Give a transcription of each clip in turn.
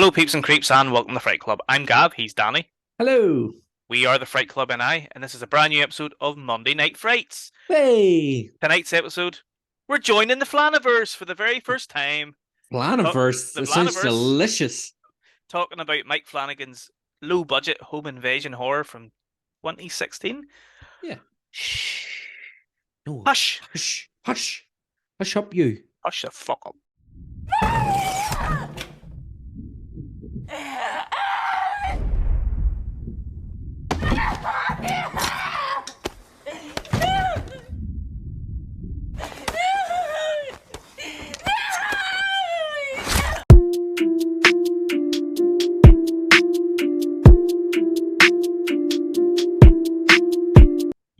Hello, peeps and creeps, and welcome to the Fright Club. I'm Gav, he's Danny. Hello. We are the Fright Club and this is a brand new episode of Monday Night Frights. Hey. Tonight's episode, we're joining the Flanaverse for the very first time. Flanaverse. The It sounds Flanaverse, delicious. talking about Mike Flanagan's low-budget home invasion horror from 2016. Yeah. Shh. No. Hush. Hush. Hush. Hush up, you. Hush the fuck up.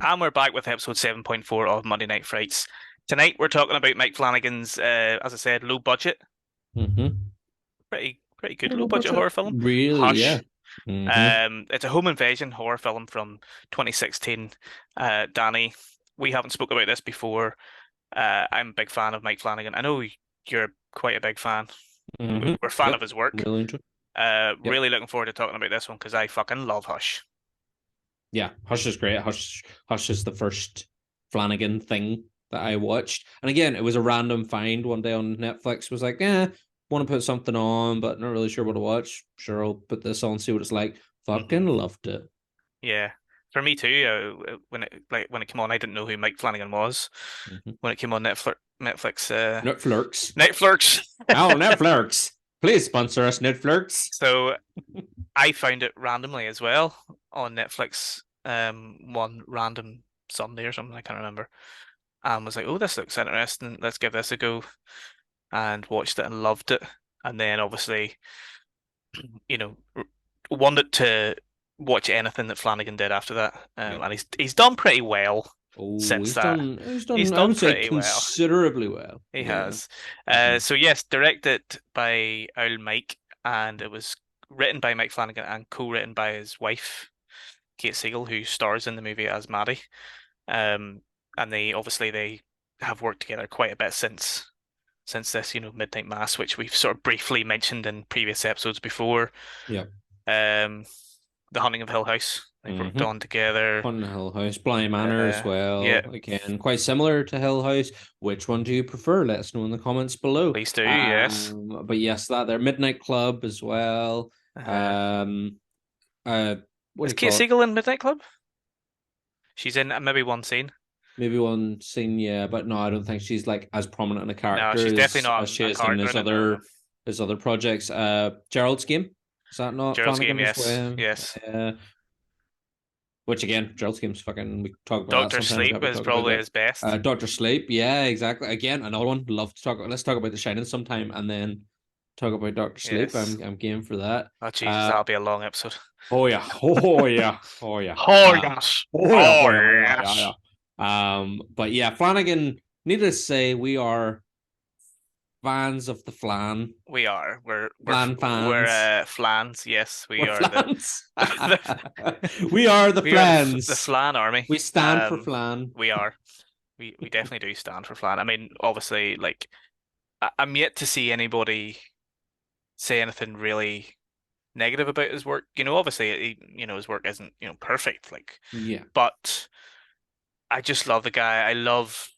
And we're back with episode 7.4 of Monday Night Frights. Tonight we're talking about Mike Flanagan's, as I said, low budget. Mm-hmm. Pretty good low budget horror film. Really, Hush. yeah. Mm-hmm. It's a home invasion horror film from 2016. Danny, we haven't spoke about this before. I'm a big fan of Mike Flanagan. I know you're quite a big fan. Mm-hmm. We're a fan Yep. of his work. Really enjoy. Really looking forward to talking about this one because I fucking love Hush. Yeah, Hush is great. Hush is the first Flanagan thing that I watched. And again, it was a random find one day on Netflix. Was like, want to put something on, but not really sure what to watch. Sure, I'll put this on, see what it's like. Fucking loved it. Yeah, for me too. When it came on, I didn't know who Mike Flanagan was. When it came on Netflix. Netflix. Oh, Netflix. Please sponsor us, Netflix. So I found it randomly as well on Netflix. One random Sunday or something, I can't remember. And was like, oh, this looks interesting. Let's give this a go. And watched it and loved it. And then obviously, wanted to watch anything that Flanagan did after that. And he's done pretty well since that. He's done, I would say, considerably well. He has. Mhm. So yes, directed by Owl Mike, and it was written by Mike Flanagan and co-written by his wife, Kate Siegel, who stars in the movie as Maddie. And they have worked together quite a bit since this, Midnight Mass, which we've sort of briefly mentioned in previous episodes before. Yeah. The Hunting of Hill House. They've worked on together. Hunting Hill House, Bly Manor as well. Yeah. Again, quite similar to Hill House. Which one do you prefer? Let us know in the comments below. Please do, yes. But yes, their Midnight Club as well. Is Kate Siegel Siegel in Midnight Club? She's in maybe one scene. Maybe one scene, yeah, but no, I don't think she's like as prominent in a character. No, she's definitely not as she is in his other projects. Gerald's Game, is that not Gerald's Flanagan Game? as well? Yes. Which again, Gerald's Game's fucking. We talk about Doctor that sometimes. Sleep is probably his best. Doctor Sleep, yeah, exactly. Again, another one. Love to talk. Let's talk about The Shining sometime, and then talk about Doctor Sleep. Yes. I'm game for that. Oh Jesus, that'll be a long episode. Oh yeah, oh yeah, oh yeah, oh yes, oh yeah. But yeah, Flanagan. Needless to say, we are fans of the flan. We are. We're fans. We're flans. Yes, we're flans. We are the flans. The flan army. We stand for flan. We are. We definitely do stand for flan. I mean, obviously, like I'm yet to see anybody say anything really negative about his work. Obviously, his work isn't perfect. Like, yeah, but I just love the guy. I love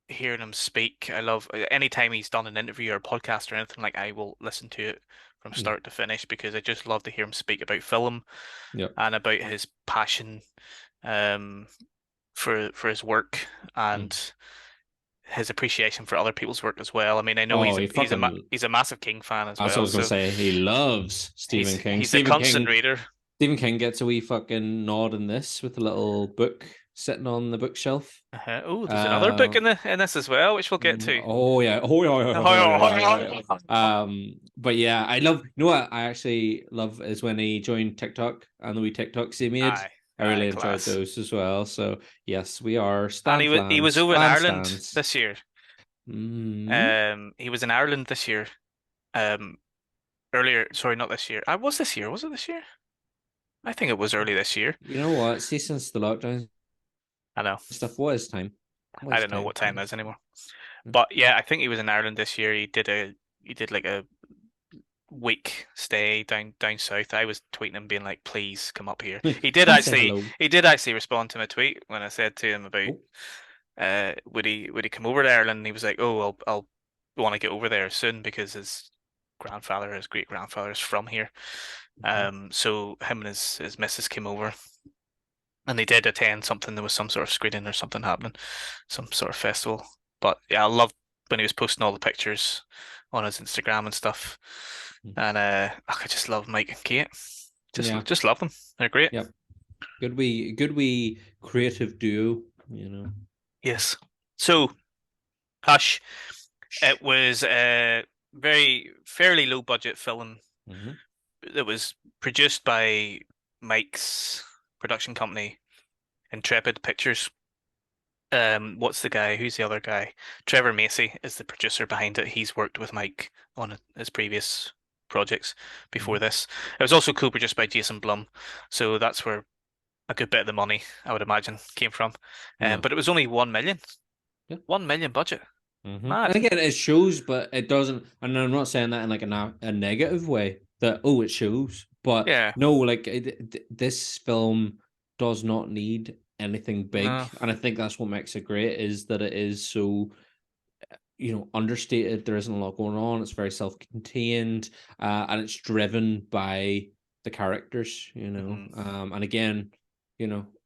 hearing him speak. I love anytime he's done an interview or a podcast or anything, like I will listen to it from start to finish because I just love to hear him speak about film and about his passion for his work and his appreciation for other people's work as well. I mean, I know he's a massive King fan as well. I was going to say he loves Stephen King. He's a constant reader. Stephen King gets a wee fucking nod in this with a little book sitting on the bookshelf. Oh, there's another book in this as well, which we'll get to. Oh yeah. But yeah, I love. You know what I actually love is when he joined TikTok and the wee TikToks he made. I really enjoyed those as well. So yes, we are. And he was over in Ireland this year. He was in Ireland this year. Earlier, sorry, not this year. Was this year? Was it this year? I think it was early this year. You know what? See, since the lockdown, I know stuff. What is time? I don't know what time it is anymore. But yeah, I think he was in Ireland this year. He did like a week stay down south, I was tweeting him being like, "Please come up here." Please say hello. He did actually respond to my tweet when I said to him about Oh. would he come over to Ireland? And he was like, "Oh, I'll want to get over there soon because his great grandfather is from here." Mhm. So him and his missus came over, and they did attend something. There was some sort of screening or something happening, some sort of festival. But yeah, I loved when he was posting all the pictures on his Instagram and stuff. And I just love Mike and Kate. Yeah. Just love them. They're great. Yep. Good we creative duo, Yes. So Hush, Shh. it was a very fairly low budget film Mm-hmm. that was produced by Mike's production company, Intrepid Pictures. What's the guy? Who's the other guy? Trevor Macy is the producer behind it. He's worked with Mike on his previous projects before Mm-hmm. this. It was also co-produced by Jason Blum, so that's where a good bit of the money, I would imagine, came from. Yeah. But it was only 1 million. Yeah. 1 million budget. Mm-hmm. And Mad. again, it shows, but it doesn't. And I'm not saying that in like a negative way. That oh, it shows, but Yeah. no, like this film does not need anything big, No. and I think that's what makes it great is that it is so understated. There isn't a lot going on. It's very self-contained, and it's driven by the characters. Hmm. And again,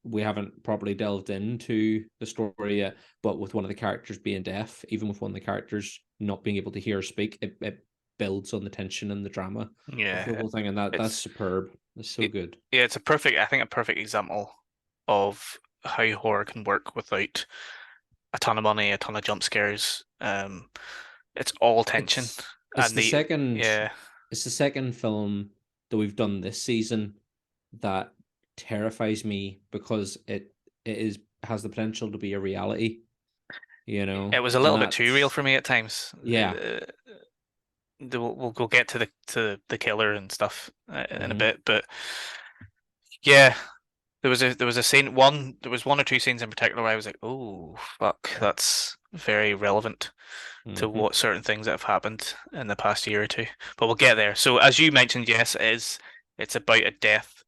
we haven't properly delved into the story yet, but with one of the characters being deaf, even with one of the characters not being able to hear or speak, it builds on the tension and the drama of the Yeah. whole thing, and that's It's superb. It's so it, good. yeah, I think a perfect example of how horror can work without a ton of money, a ton of jump scares. It's all tension, It's it's and the the second yeah, it's the second film that we've done this season that terrifies me because it is has the potential to be a reality, it was a and little bit too real that's for me at times. yeah. We'll go get to the killer and stuff in a Hmm. bit, but yeah, there was a scene there was one or two scenes in particular where I was like, oh fuck, that's very relevant to Hmm. what certain things that have happened in the past year or two. But we'll get there. So as you mentioned, yes, it's about a deaf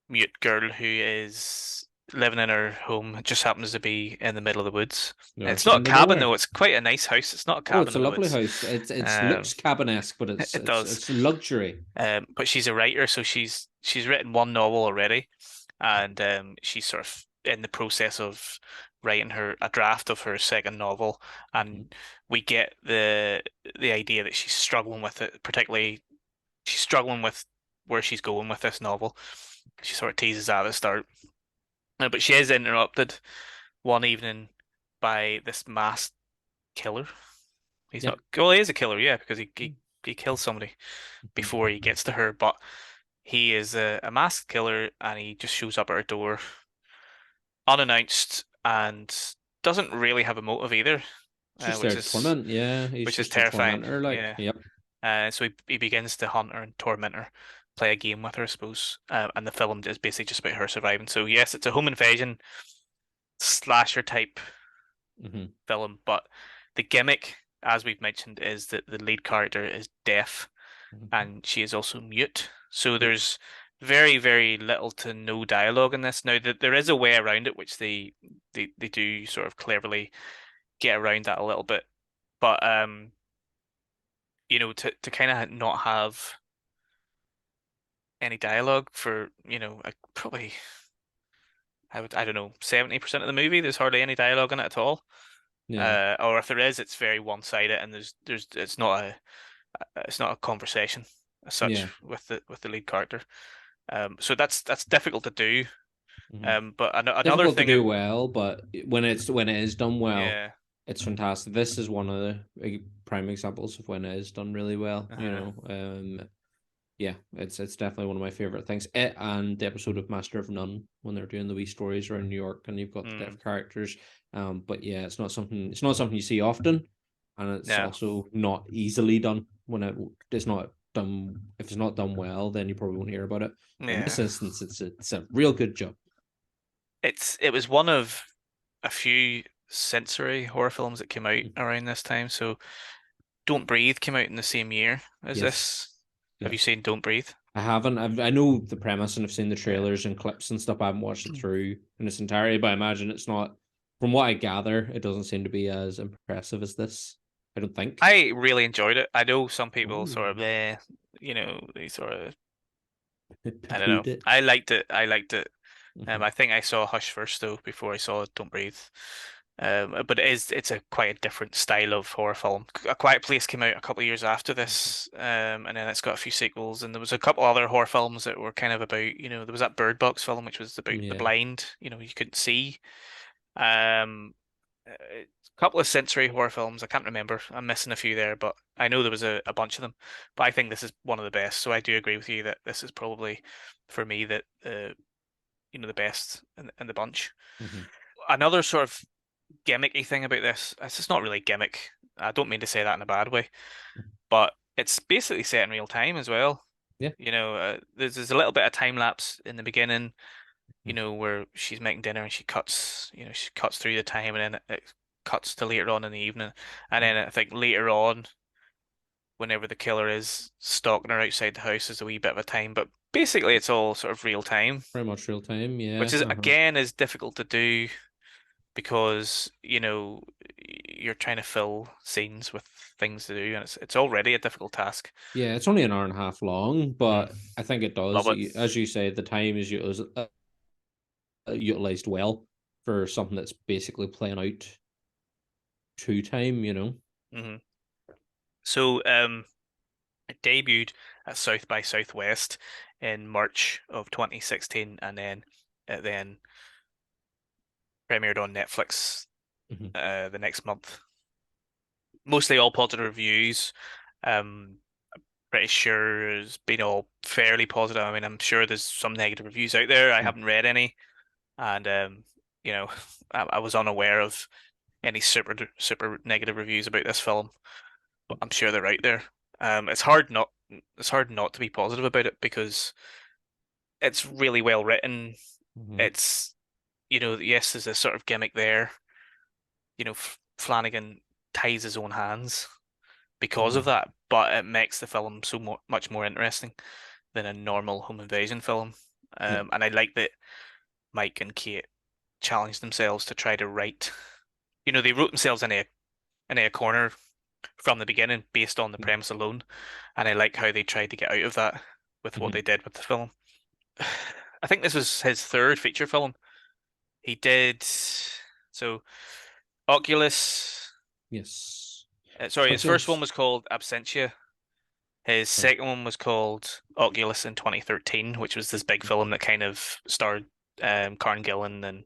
mute girl who is living in her home. It just happens to be in the middle of the woods. The It's other not a side of cabin nowhere. though. It's quite a nice house. It's not a Oh, cabin it's a in the lovely woods. house. It's Um, looks cabin-esque, but it's it it's does. it's luxury. But she's a writer, so she's written one novel already, and she's sort of in the process of writing her a draft of her second novel, Mhm. and we get the idea that she's struggling with it, particularly she's struggling with where she's going with this novel. She sort of teases that at the start. But she is interrupted one evening by this masked killer. He's Yep. not, well, he is a killer, yeah, because Mhm. he kills somebody before he gets to her, but he is a masked killer and he just shows up at her door unannounced and doesn't really have a motive either, It's just which there to torment. Yeah, he's is just to terrifying. torment her. Like, Yeah. yep. So he begins to hunt her and torment her, play a game with her, I suppose. And the film is basically just about her surviving. So yes, it's a home invasion slasher type Hmm. film, but the gimmick, as we've mentioned, is that the lead character is deaf Hmm. and she is also mute. So Yep. there's very, very little to no dialogue in this. Now that there is a way around it, which they do sort of cleverly get around that a little bit. But to kind of not have any dialogue for, probably I don't know, 70% of the movie, there's hardly any dialogue in it at all. Yeah. Or if there is, it's very one-sided and there's it's not a conversation as such Yeah. with the lead character. So that's difficult to do. Hmm. But another Difficult to thing do that well, but when it is done well, yeah, it's fantastic. This is one of the prime examples of when it is done really well. uh, Yeah, it's definitely one of my favorite things. It and the episode of Master of None when they're doing the wee stories around New York and you've got the mm, deaf characters. But yeah, it's not something you see often, and it's no, also not easily done when it's not done. If it's not done well, then you probably won't hear about it. But in this yeah, instance, it's a real good job. it was one of a few sensory horror films that came out around this time. So Don't Breathe came out in the same year as Yes. this. Have Yeah. you seen Don't Breathe? I haven't. I know the premise and I've seen the Yeah. trailers and clips and stuff. I haven't watched it through in its entirety, but I imagine it's not. From what I gather, it doesn't seem to be as impressive as this. I don't think. I really enjoyed it. I know some people Oh, sort of, they sort of, I don't know. poo-pooed it. I liked it. I liked it. Hmm. I think I saw Hush first though before I saw Don't Breathe. But it's a quite a different style of horror film. A Quiet Place came out a couple of years after this, and then it's got a few sequels. And there was a couple other horror films that were kind of about, there was that Bird Box film, which was about the Yeah. blind, you couldn't see. Um, a couple of sensory horror films. I can't remember. I'm missing a few there, but I know there was a bunch of them. But I think this is one of the best. So I do agree with you that this is probably for me that the best in the bunch. Hmm. Another sort of gimmicky thing about this, it's just not really gimmick. I don't mean to say that in a bad way, but it's basically set in real time as well. Yeah. There's a little bit of time lapse in the beginning, where she's making dinner and she cuts through the time, and then it cuts to later on in the evening, and then I think later on, whenever the killer is stalking her outside the house, is a wee bit of a time, but basically it's all sort of real time, Pretty much real time. which Yeah. is Uh-huh. again is difficult to do because you're trying to fill scenes with things to do, and it's already a difficult task. Yeah. It's only an hour and a half long, Mm, but I think it does. love it. As you say, the time is utilized well for something that's basically playing out two time. Hmm. So, it debuted at South by Southwest in March of 2016, and then it then premiered on Netflix Hmm. the next month. Mostly all positive reviews. Um, Pretty sure it's been all fairly positive. I mean, I'm sure there's some negative reviews out there. I haven't read any, and you know, I was unaware of any super negative reviews about this film, but I'm sure they're out there. It's hard not to be positive about it because it's really well written. Hmm. It's yes, there's a sort of gimmick there. Flanagan ties his own hands because of Hmm. that, but it makes the film much more interesting than a normal home invasion film. Yeah. And I like that Mike and Kate challenged themselves to try to write. They wrote themselves in a corner from the beginning based on the premise alone, and I like how they tried to get out of that with what Hmm. they did with the film. I think this was his third feature film. He did so Oculus. Yes. Sorry, his first one Oculus. was called Absentia. His Right. second one was called Oculus in 2013, which was this big film that kind of starred Karen Gillan and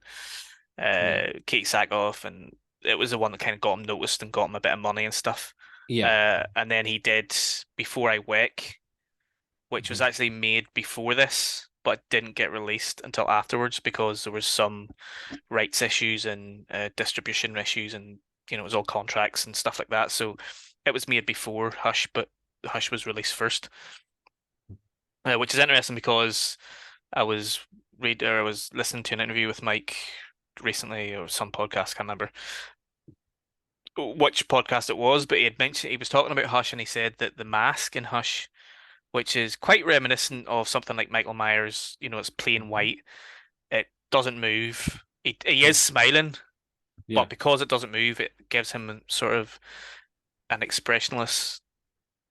Yeah. Kate Sackhoff, and it was the one that kind of got him noticed and got him a bit of money and stuff. Yeah. And then he did Before I Wake, which was Hmm. actually made before this, but didn't get released until afterwards because there was some rights issues and distribution issues, and it was all contracts and stuff like that. So it was made before Hush, but Hush was released first, which is interesting because I was listening to an interview with Mike recently or some podcast, can't remember which podcast it was, but he was talking about Hush and he said that the mask in Hush, which is quite reminiscent of something like Michael Myers, it's plain Hmm. white, it doesn't move. He Yeah. is smiling, Yeah. but because it doesn't move, it gives him sort of an expressionless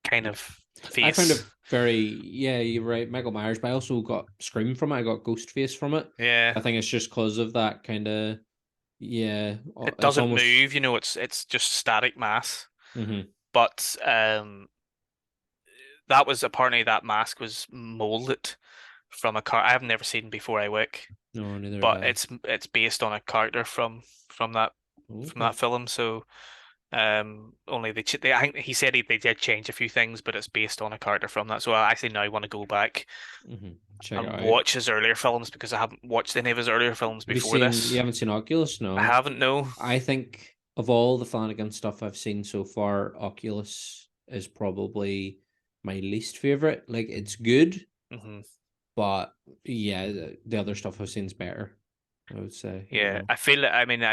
kind Yeah. of I found face. it very, yeah, you're right, Michael Myers, but I also got Scream from it. I got Ghostface from it. Yeah, I think it's just because of that kind of, yeah, it it's doesn't almost, move, it's just static mass. hmm. But that was apparently that mask was molded from a car I've never seen Before I Wake, No, neither have but I. it's based on a character from that from Okay. that film. So only I think he said they did change a few things, but it's based on a character from that. So I actually now want to go back Hmm. Check it and out. watch his earlier films because I haven't watched any of his earlier films Have you before seen, you this. haven't seen Oculus? I No. haven't, no. I think of all the Flanagan stuff I've seen so far, Oculus is probably my least favorite. Like, it's good, Hmm. but yeah, the other stuff I've seen is better, I would say, Yeah, I feel it. I mean,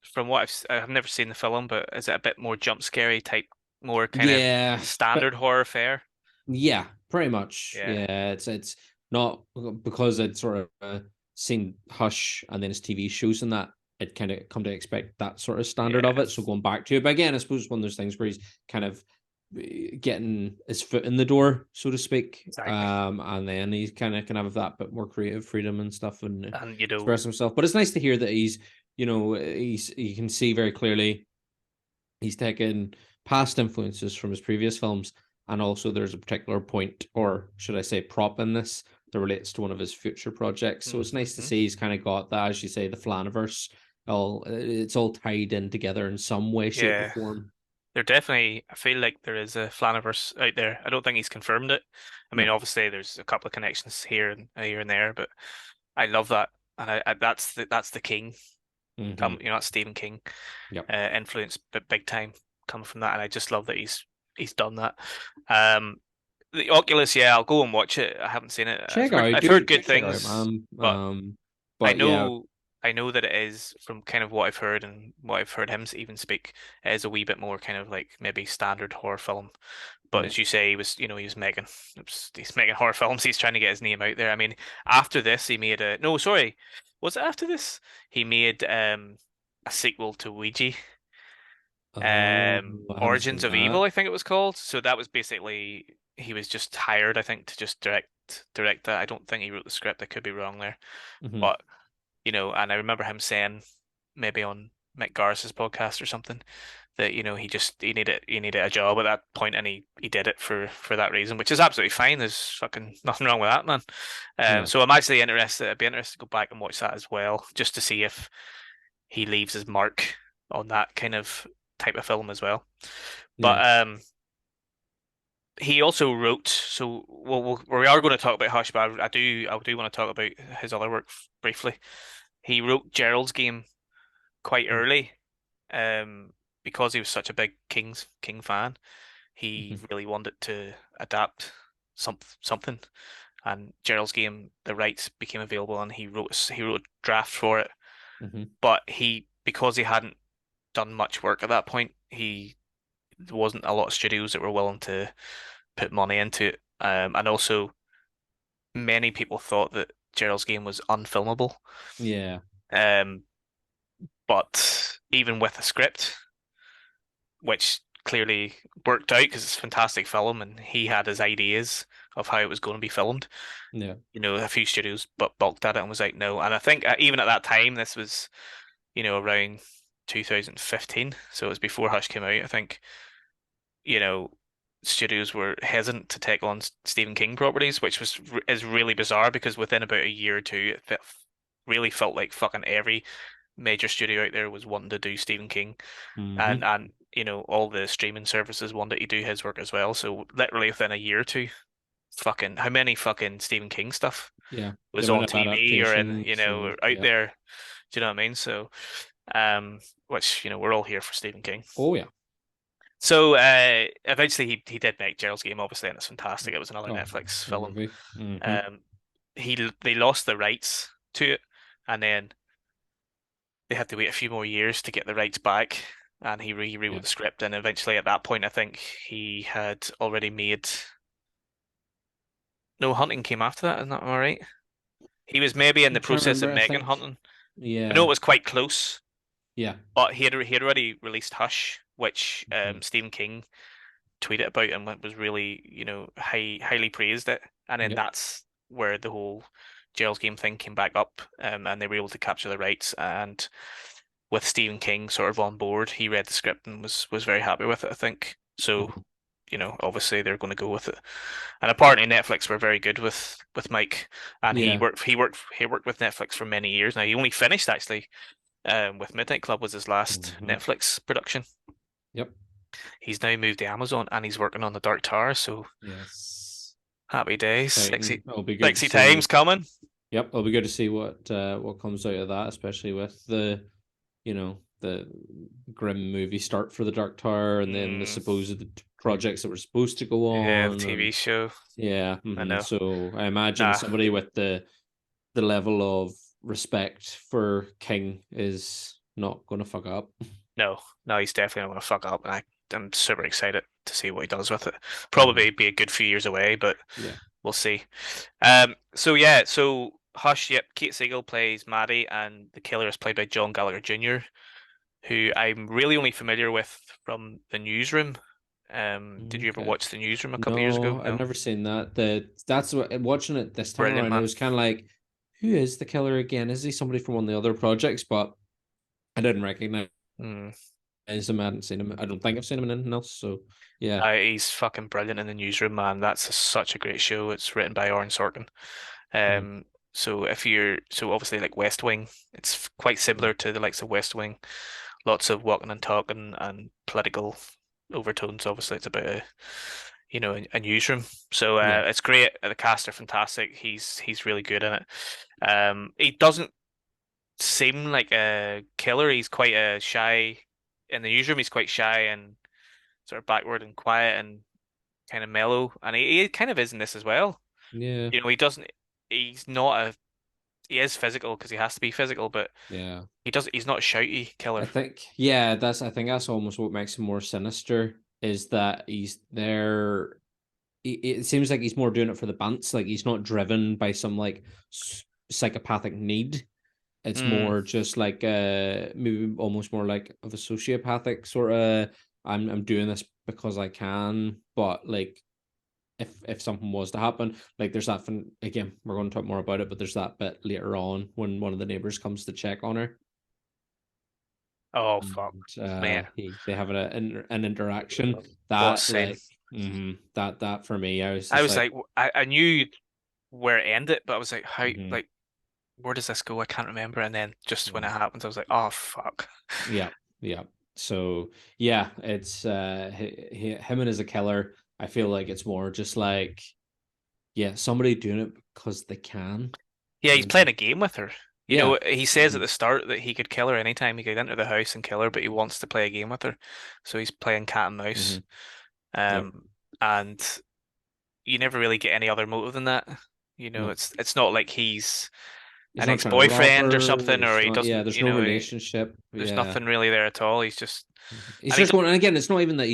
from what I've never seen the film, but is it a bit more jump scary type? more kind of Yeah, standard but horror fare. yeah, pretty much. Yeah, Yeah, it's not because I'd sort of seen Hush and then his TV shows and that. I'd kind of come to expect that sort of standard of yeah, it. So going back to it, but again, I suppose one of those things where he's kind of getting his foot in the door, so to speak. exactly. And then he kind of can have that bit more creative freedom and stuff and And express himself. But it's nice to hear that he's, you can see very clearly he's taken past influences from his previous films, and also there's a particular point, or should I say, prop in this that relates to one of his future projects. So it's nice to mhm. see he's kind of got that, as you say, the Flanaverse. All it's all tied in together in some way, shape, or Yeah. form. There definitely, I feel like there is a Flaniverse out there. I don't think he's confirmed it. I mean, No. obviously, there's a couple of connections here and there, but I love that, and that's the King. Mm-hmm. That's Stephen King Yep. influence, but big time coming from that, and I just love that he's done that. Um, the Oculus, yeah, I'll go and watch it. I haven't seen it. Check out, I've heard do good check out, things, man. but I But yeah, know I know that it is from kind of what I've heard and what I've heard him even speak. It is a wee bit more kind of like maybe standard horror film. But yeah. as you say, he's making horror films. He's trying to get his name out there. I mean, after this, he made a no, sorry, was it after this? He made a sequel to Ouija, Oh, I haven't Origins seen of Evil, that. I think it was called. So that was basically he was just hired, I think, to just direct that. I don't think he wrote the script. I could be wrong there, Mm-hmm. but and I remember him saying maybe on Mick Garris's podcast or something that he needed a job at that point, and he did it for that reason, which is absolutely fine. There's fucking nothing wrong with that, man. Yeah. So I'm actually interested. I'd be interested to go back and watch that as well, just to see if he leaves his mark on that kind of type of film as well. Yeah. But he also wrote. So we are going to talk about Hush, but I do want to talk about his other work briefly. He wrote Gerald's Game quite early, um, because he was such a big King fan. He Mm-hmm. really wanted to adapt something, and Gerald's Game, the rights became available, and he wrote a draft for it. Mm-hmm. But because he hadn't done much work at that point, there wasn't a lot of studios that were willing to put money into it. And also, many people thought that Gerald's Game was unfilmable. Yeah. Um, but even with a script, which clearly worked out because it's a fantastic film, and he had his ideas of how it was going to be filmed. Yeah. A few studios but balked at it and was like, no. And I think even at that time, this was, around 2015, so it was before Hush came out. I think, you know, studios were hesitant to take on Stephen King properties, which is really bizarre because within about a year or two, really felt like fucking every major studio out there was wanting to do Stephen King, and Mm-hmm. all the streaming services wanted to do his work as well. So literally within a year or two, fucking how many fucking Stephen King stuff Yeah. The was amount on of TV or in adaptations and or out yeah. there. Do you know what I mean? So, which we're all here for Stephen King. Oh yeah. So eventually he did make Gerald's Game, obviously, and it's fantastic. It was another Oh, Netflix great film. movie. Mm-hmm. Um, they lost the rights to it, and then they had to wait a few more years to get the rights back. And he rewrote Yeah. the script, and eventually at that point, I think he had already made. No, Hunting came after that, isn't that all right? He was maybe in I'm the trying to process of remember. I making think. Hunting. I know it Yeah. was quite close, Yeah. but he had already released Hush, which Mm-hmm. Stephen King tweeted about and was really, highly praised it. And then Yep. that's where the whole Gerald's Game thing came back up, and they were able to capture the rights. And with Stephen King sort of on board, he read the script and was very happy with it, I think. So, Mm-hmm. obviously they're going to go with it. And apparently Netflix were very good with Mike, and Yeah. he worked with Netflix for many years now. He only finished actually, with Midnight Club was his last Mm-hmm. Netflix production. Yep. He's now moved to Amazon and he's working on the Dark Tower, so Yes. happy days. Exciting. It'll be good to Sexy times see. coming. Yep. It'll be good to see what comes out of that, especially with the grim movie start for the Dark Tower, and then the Mm, supposed projects that were supposed to go yeah, the on, TV and show. yeah. I Mm-hmm. know. So I imagine Nah, somebody with the level of respect for King is not going to fuck up. no, no, he's definitely not gonna fuck up. And I'm super excited to see what he does with it. Mm-hmm. Probably be a good few years away, but Yeah. we'll see. So yeah, so Hush, yep, Kate Siegel plays Maddie, and the killer is played by John Gallagher Jr., who I'm really only familiar with from The Newsroom. Did you ever Okay. watch The Newsroom a couple of years ago? No, I've No? never seen that. That's what watching it this time Brilliant, around. It man. was kind of like, who is the killer again? Is he somebody from one of the other projects? But I didn't recognize Mm. him. I hadn't seen him. I don't think I've seen him in anything else. So yeah. He's fucking brilliant in The Newsroom, man. Such a great show. It's written by Aaron Sorkin. Mhm. So if you're so obviously like West Wing, it's quite similar to the likes of West Wing. Lots of walking and talking and political overtones. Obviously, it's about a newsroom. So Yeah. it's great. The cast are fantastic. He's really good in it. He doesn't seem like a killer. He's quite a shy in the newsroom. He's quite shy and sort of backward and quiet and kind of mellow, and he kind of is in this as well. Yeah. He doesn't. He's not a. He is physical because he has to be physical, but Yeah. he's not a shouty I killer. think yeah, I think that's almost what makes him more sinister is that he's there. It seems like he's more doing it for the bants. Like he's not driven by some like psychopathic need. It's Mm. more just like maybe almost more like of a sociopathic sort of. I'm doing this because I can, but like if something was to happen, like there's that again, we're going to talk more about it, but there's that bit later on when one of the neighbors comes to check on her Oh fuck, and man! they have an interaction What a that scene! like that for me I was I just was like like, I knew where it ended, but I was like, how mhm, like where does this go? I can't remember. And then just when it mhm. happens, I was like, oh fuck. Yeah, yeah. So yeah, it's him and as a killer. I feel like it's more just like yeah, somebody doing it because they can, Yeah, he's you know. playing a game with her. Yeah. He says at Hmm. the start that he could kill her anytime. He could enter the house and kill her, but he wants to play a game with her. So he's playing cat and mouse. Hmm. Yep. Um, and you never really get any other motive than that. No, It's not like he's he's an not trying to rob ex-boyfriend or her. something, or He's he not. Yeah, doesn't, there's no relationship. there's Yeah. nothing really there at all. He's And he just does, going, and again, it's not even that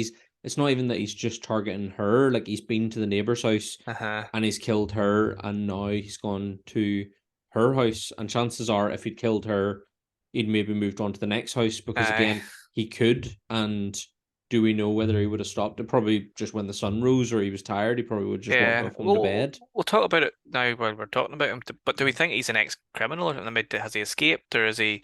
he's just targeting her. Like he's been to the neighbor's house uh-huh, and he's killed her, and now he's gone to her house. And chances are, if he'd killed her, he'd maybe moved on to the next house because uh, again, he could. And do we know whether he would have stopped it? Probably just when the sun rose or he was tired. He probably would have just walked yeah. off home to We'll bed. we'll talk about it now while we're talking about him. But do we think he's an ex-criminal or something? I mean, has he escaped or is he?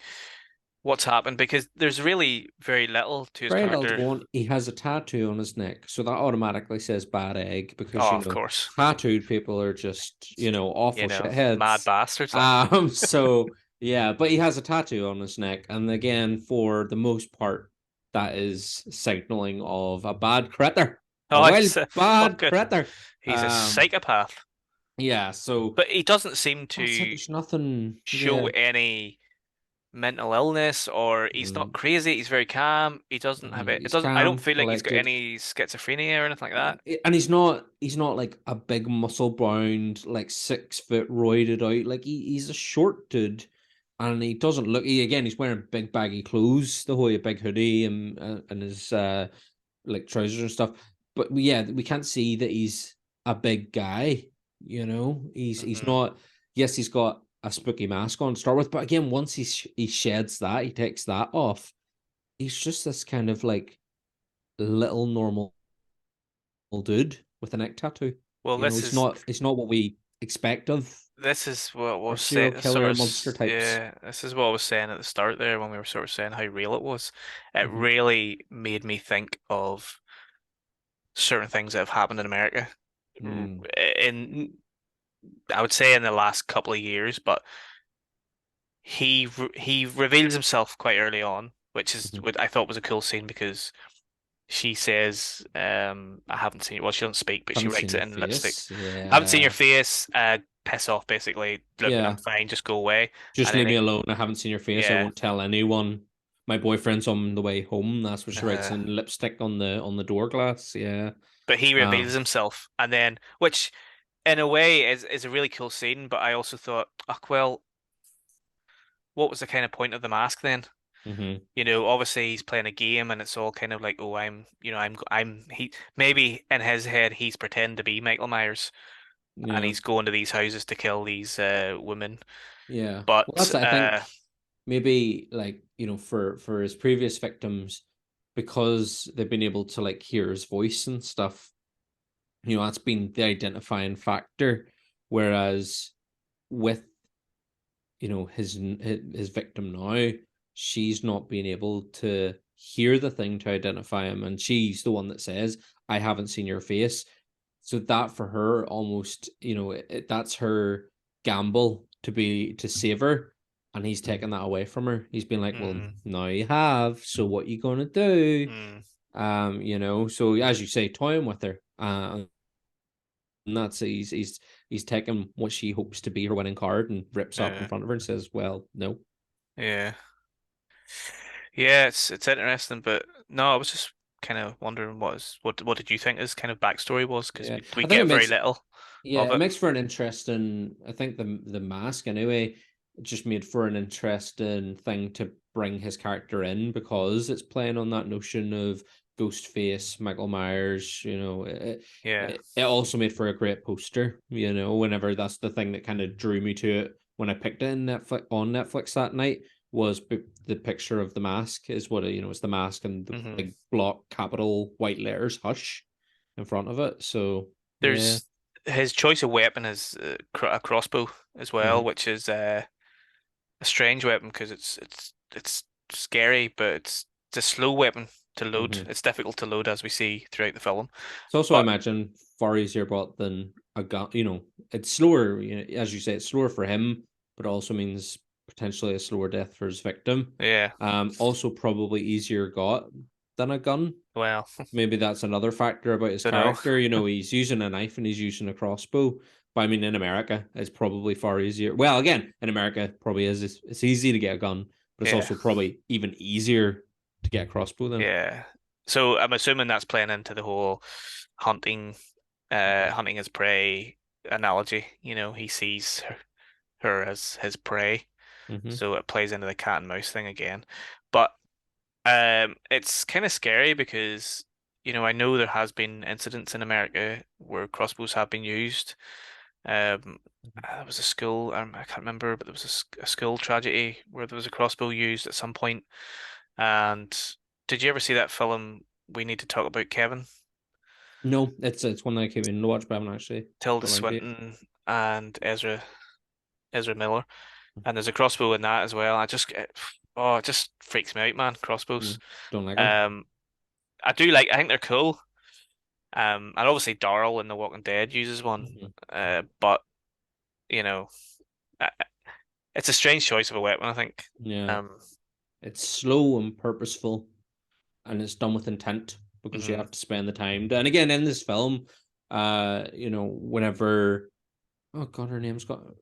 What's happened? Because there's really very little to his Very little to character. go on. He has a tattoo on his neck, so that automatically says bad egg because Oh, of course. tattooed people are just awful Mad shitheads. bastards. Like, So yeah, but he has a tattoo on his neck, and again, for the most part, that is signaling of a bad critter, a oh, wild he's a bad fucking, critter. he's a psychopath. Yeah, so But he doesn't seem that's it. to There's nothing. show Yeah, any mental illness or he's not mm, crazy. He's very calm. He doesn't have it. It he's doesn't. I don't calm, feel like he's got collected. any schizophrenia or anything like that. And he's not like a big muscle bound like 6 foot roided out like he's a short dude and he doesn't look he's wearing big baggy clothes the whole big hoodie and his like trousers and stuff but yeah we can't see that he's a big guy he's Hmm. not yes he's got a spooky mask on to start with but again once he sheds that he takes that off he's just this kind of like little normal dude with a neck tattoo. Well, It's not what we expect of this is what a was serial saying. killer monster types. Yeah, this is what I was saying at the start there when we were sort of saying how real it was. It Hmm. really made me think of certain things that have happened in America. Mm. In I would say in the last couple of years, but he reveals himself quite early on, which is Hmm. what I thought was a cool scene because she says, I haven't seen well, she doesn't speak, but she Haven't writes seen it your in lipstick. face. I haven't seen your Yeah. face, piss off basically. Look, I'm Yeah. fine, just go away. Just And then leave me alone. I haven't seen your face. I yeah, won't tell anyone. My boyfriend's on the way home. That's what she writes uh, in lipstick on the door glass. Yeah. but he reveals Um. himself and then which in a way is a really cool scene, but I also thought, oh well, what was the kind of point of the mask then? Mm-hmm. You know, obviously he's playing a game, and it's all kind of like, oh, he maybe in his head he's pretending to be Michael Myers, and Yeah. he's going to these houses to kill these women. Yeah. Well, But that's I think maybe like, for his previous victims, because they've been able to like hear his voice and stuff, that's been the identifying factor. Whereas with, his victim now, she's not being able to hear the thing to identify him, and she's the one that says, "I haven't seen your face." So that for her almost, that's her gamble to save her, and he's taken that away from her. He's been like, "Well, mm, now you have, so what you gonna do?" mm, So as you say, toying with her, and that's he's taken what she hopes to be her winning card and rips up in uh, front of her and says, "Well, no." yeah, yeah, it's interesting, but no, I was just kind of wondering what did you think his kind of backstory was? Because Yeah, we I think it get very makes little yeah, of it it. makes for an interesting. I think the mask anyway just made for an interesting thing to bring his character in, because it's playing on that notion of Ghostface, Michael Myers. Yeah. It also made for a great poster. Whenever that's the thing that kind of drew me to it when I picked it in Netflix that night, was the picture of the mask is what it's the mask and the hmm big block capital white letters Hush in front of it. So yeah. There's his choice of weapon is a crossbow as well, Mm-hmm. which is a strange weapon because it's scary, but it's a slow weapon to load. Mm-hmm. It's difficult to load as we see throughout the film. It's also, I But imagine, far easier bought than a gun. It's slower. As you say, it's slower for him, but also means potentially a slower death for his victim. yeah, Also probably easier got than a gun. well, Maybe that's another factor about his don't know. character. He's using a knife and he's using a crossbow. But I mean, in America, it's probably far easier. Well, again, in America, it probably is. It's easy to get a gun, but it's Yeah, also probably even easier to get a crossbow then. yeah. So I'm assuming that's playing into the whole hunting, hunting as prey analogy. You know, he sees her as his prey, Mm-hmm. so it plays into the cat and mouse thing again. But it's kind of scary because, I know there has been incidents in America where crossbows have been used. There was a school, I can't remember, but there was a school tragedy where there was a crossbow used at some point. And did you ever see that film We Need to Talk About Kevin? No, it's one that I came in to watch, but I haven't actually Tilda got around to it. Swinton and Ezra Miller. And there's a crossbow in that as well. It just freaks me out, man, crossbows. Mm, don't like them. Um, I think they're cool. And obviously Darryl in The Walking Dead uses one. Mm-hmm. But you know, uh, it's a strange choice of a weapon, I think. Yeah, Um, it's slow and purposeful, and it's done with intent because you mhm. have to spend the time. And again, in this film, whenever oh god, her name's gone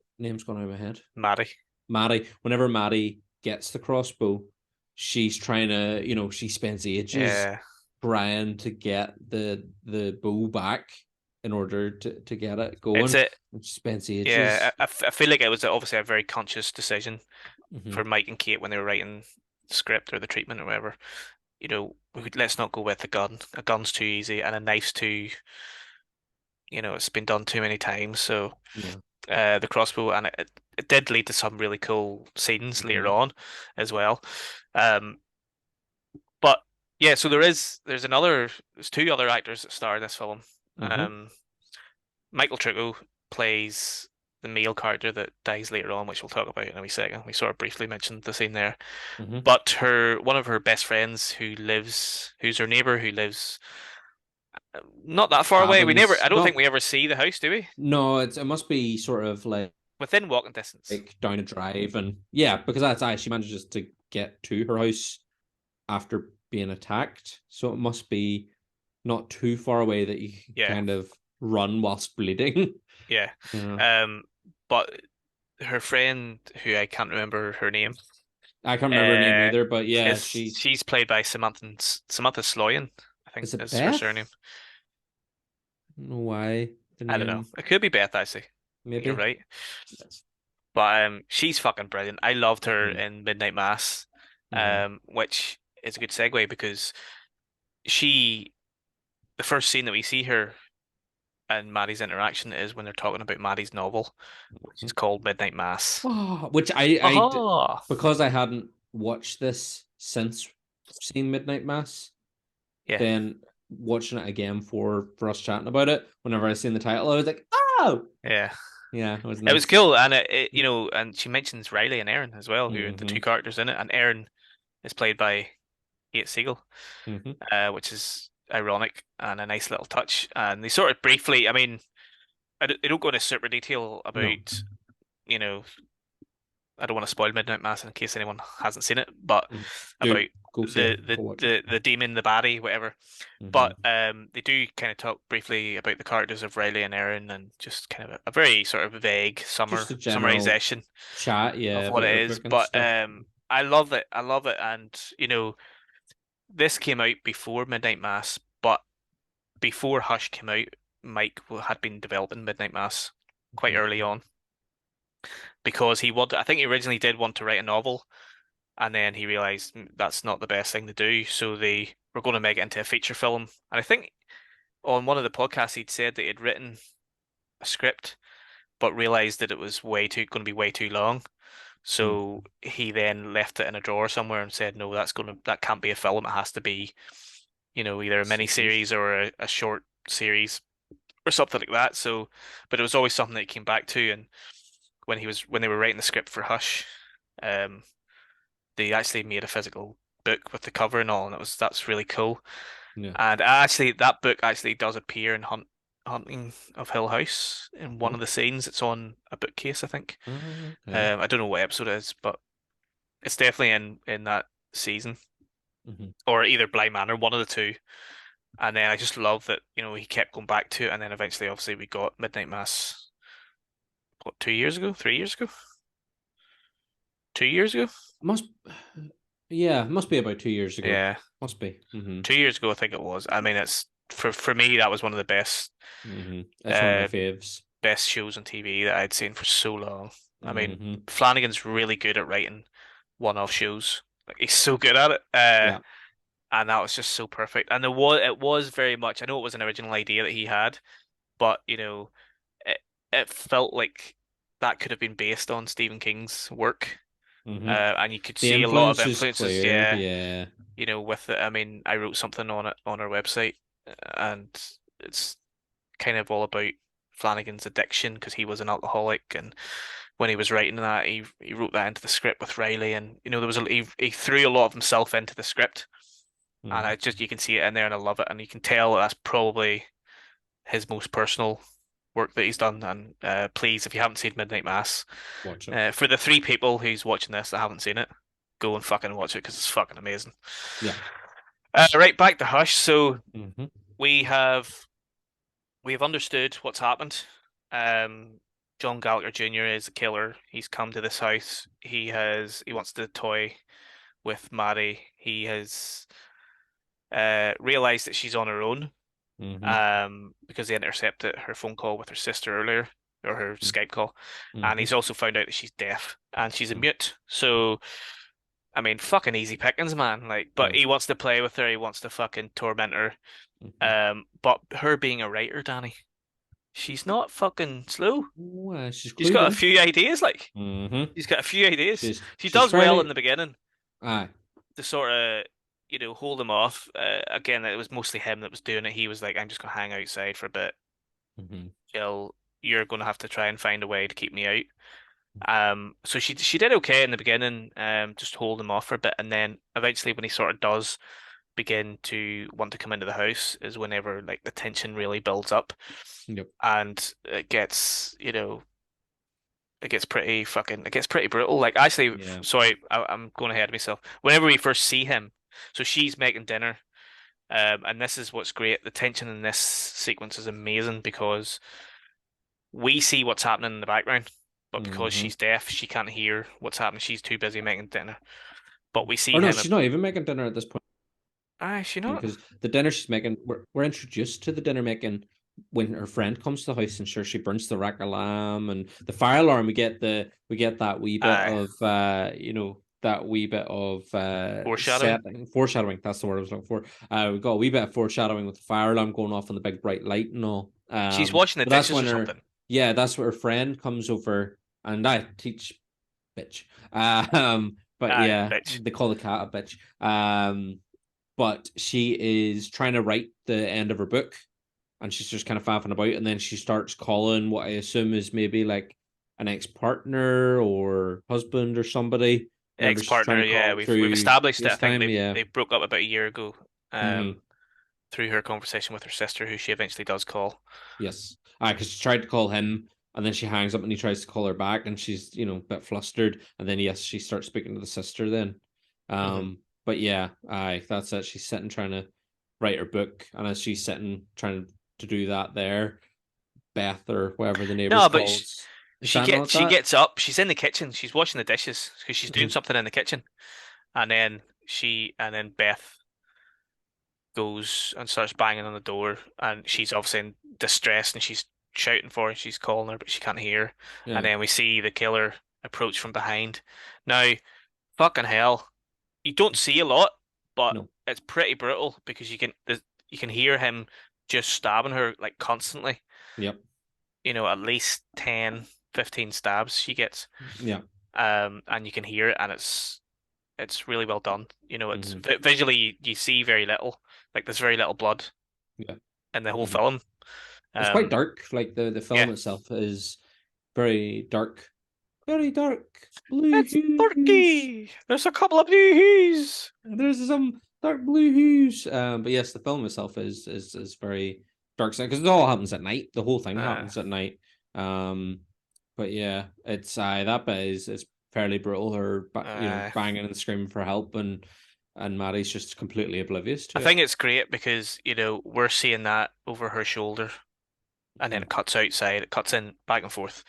out of my head. Maddie. Maddie. Whenever Maddie gets the crossbow, she's trying to, she spends ages Yeah, trying to get the bow back in order to get it it's going. a And she spends yeah. ages. I feel like it was obviously a very conscious decision Mm-hmm. for Mike and Kate when they were writing the script or the treatment or whatever. Let's not go with the gun. A gun's too easy, and a knife's too. It's been done too many times. So Yeah. the crossbow, and it did lead to some really cool scenes later Mm-hmm. on as well. Um, but yeah, so there's two other actors that star in this film. Mm-hmm. Um, Michael Trucco plays the male character that dies later on, which we'll talk about in a wee second. We sort of briefly mentioned the scene there. Mm-hmm. But one of her best friends who's her neighbor who lives not that far away. Cabins. I don't think No, we ever see the house, do we? no, it must be sort of Within walking distance. like down a drive, and yeah, because she manages to get to her house after being attacked, so it must be not too far away that you can Yeah, kind of run whilst bleeding. yeah. Yeah, Um, but her friend, who I can't remember her name, I can't remember her name uh, either, but yeah, she's she's played by Samantha Sloyan, I think is it is her Beth? surname. I don't know why the I don't know. name, It could be Beth, actually. You're maybe. right. But she's fucking brilliant. I loved her Mhm. in Midnight Mass. Mm-hmm. which is a good segue because she, the first scene that we see her and Maddie's interaction is when they're talking about Maddie's novel, which is called Midnight Mass. Oh, which I Aha! because I hadn't watched this since seeing Midnight Mass, Yeah, then watching it again for us chatting about it. Whenever I seen the title, I was like, oh, yeah. yeah, it was It was nice. cool, and and she mentions Riley and Aaron as well, who are the two Mm-hmm. characters in it, and Aaron is played by Kate Siegel, Mm-hmm. which is ironic and a nice little touch. And they sort of briefly, I mean, they don't go into super detail No. about, you know, I don't want to spoil Midnight Mass in case anyone hasn't seen it, but Mm. about Do go see it. Go watch it. the demon, the baddie, whatever. But Mm-hmm. they do kind of talk briefly about the characters of Riley and Aaron, and just kind of a very sort of vague Just a general summarization chat, yeah, of what about it the is. book and But stuff. I love it. I love it, and this came out before Midnight Mass, but before Hush came out, Mike had been developing Midnight Mass quite Mm-hmm. early on because he wanted. I think he originally did want to write a novel, and then he realized that's not the best thing to do, so they were going to make it into a feature film. And I think on one of the podcasts he'd said that he'd written a script, but realized that it was way too going to be way too long. So he then left it in a drawer somewhere and said, "No, that can't be a film. It has to be, either a mini Series. series or a short series or something like that." So, but it was always something that he came back to. And when they were writing the script for Hush, um, they actually made a physical book with the cover and all, and that's really cool. Yeah. And actually, that book actually does appear in Hunting of Hill House in one Oh, of the scenes. It's on a bookcase, I think. okay. I don't know what episode it is, but it's definitely in that season, Mm-hmm. or either Bly Manor, one of the two. And then I just love that, he kept going back to it, and then eventually, obviously, we got Midnight Mass, what, 2 years ago, 3 years ago, 2 years ago? Must yeah, must be about 2 years ago. Yeah, Must be. Mm-hmm. 2 years ago, I think it was. I mean, it's for me, that was one of the Mm-hmm. That's one of my uh faves. best shows on TV that I'd seen for so long. I mean, Mm-hmm. Flanagan's really good at writing one-off shows. Like he's so good at it. Yeah. And that was just so perfect. And it was very much, I know it was an original idea that he had, but it it felt like that could have been based on Stephen King's work. Mm-hmm. And you could The see a lot of influence is influences, clear. yeah, Yeah. with it. I mean, I wrote something on it on our website, and it's kind of all about Flanagan's addiction because he was an alcoholic, and when he was writing that, he wrote that into the script with Riley, and there was he threw a lot of himself into the script, and Mm-hmm. I just you can see it in there, and I love it, and you can tell that that's probably his most personal work that he's done. And please, if you haven't seen Midnight Mass, Watch it. for the three people who's watching this that haven't seen it, go and fucking watch it because it's fucking amazing. Yeah. Right, back to Hush. So Mm-hmm. we have we have understood what's happened. Um, John Gallagher Jr. is a killer. He's come to this house. He wants to toy with Maddie. He has realized that she's on her own Mm-hmm. because they intercepted her phone call with her sister earlier, or her Skype call, and Mm-hmm. he's also found out that she's deaf and she's a mute. So I mean, fucking easy pickings, man. Like, but Yeah. he wants to play with her. He wants to fucking torment her. Mm-hmm. But her being a writer, Danny, she's not fucking slow. Well, she's She's clued got a in. few ideas, like Mm-hmm. she's got a few ideas. She She's does well in fairly the beginning aye. to sort of, hold him off. Again, it was mostly him that was doing it. He was like, "I'm just gonna hang outside for a bit. Mm-hmm. Jill, you're gonna have to try and find a way to keep me out." So she did okay in the beginning, just hold him off for a bit, and then eventually when he sort of does begin to want to come into the house is whenever like the tension really builds up, Yep. and it gets pretty brutal. Like actually, Yeah. sorry, I'm going ahead of myself. Whenever we first see him, so she's making dinner, and this is what's great. The tension in this sequence is amazing because we see what's happening in the background, but because Mm-hmm. she's deaf, she can't hear what's happening. She's too busy making dinner. But we see Or no, him. she's not even making dinner at this point Is she not? because the dinner she's making, we're introduced to the dinner making when her friend comes to the house and sure she burns the rack of lamb and the fire alarm. We get that wee bit Aye. of that wee bit of Foreshadowing. foreshadowing. That's the word I was looking for. We got a wee bit of foreshadowing with the fire alarm going off and the big bright light and all. She's washing the But that's dishes when or her, something. yeah, that's where her friend comes over and I teach bitch. But Aye, yeah, bitch. they call the cat a bitch. But she is trying to write the end of her book and she's just kind of faffing about. And then she starts calling what I assume is maybe like an ex partner or husband or somebody. Whenever she's trying Ex-partner, to yeah, call we've through established it. I think FaceTime, yeah. they broke up about a year ago. Mm-hmm. Through her conversation with her sister, who she eventually does call. Yes. Because she tried to call him and then she hangs up and he tries to call her back and she's, a bit flustered. And then, yes, she starts speaking to the sister then. Hmm. But yeah, that's it. She's sitting trying to write her book. And as she's sitting trying to do that there, Beth or whatever the neighbor's No, but called, is that not she that? gets up. She's in the kitchen. She's washing the dishes because she's doing Mm-hmm. something in the kitchen, and then Beth goes and starts banging on the door, and she's obviously in distress, and she's shouting for her. She's calling her, but she can't hear her. And Yeah. then we see the killer approach from behind. Now, fucking hell, you don't see a lot, but No. it's pretty brutal because you can hear him just stabbing her like constantly. Yep. At least 10, 15 stabs she gets. Yeah. And you can hear it, and it's really well done. It's Mm-hmm. visually you see very little, like there's very little blood Yeah. in the whole Mm-hmm. film. It's quite Um, dark. Like the yeah, film itself is very dark. Very dark. Blue it's hues. Turkey. There's a couple of boohies. There's some dark blue hues. But yes, the film itself is very dark because it all happens at night. The whole thing Uh, happens at night. Um, but yeah, it's that bit is fairly brutal. Her, uh, banging and screaming for help, and Maddie's just completely oblivious I to it. think it's great because we're seeing that over her shoulder, and then Mhm. it cuts outside, it cuts in back and forth.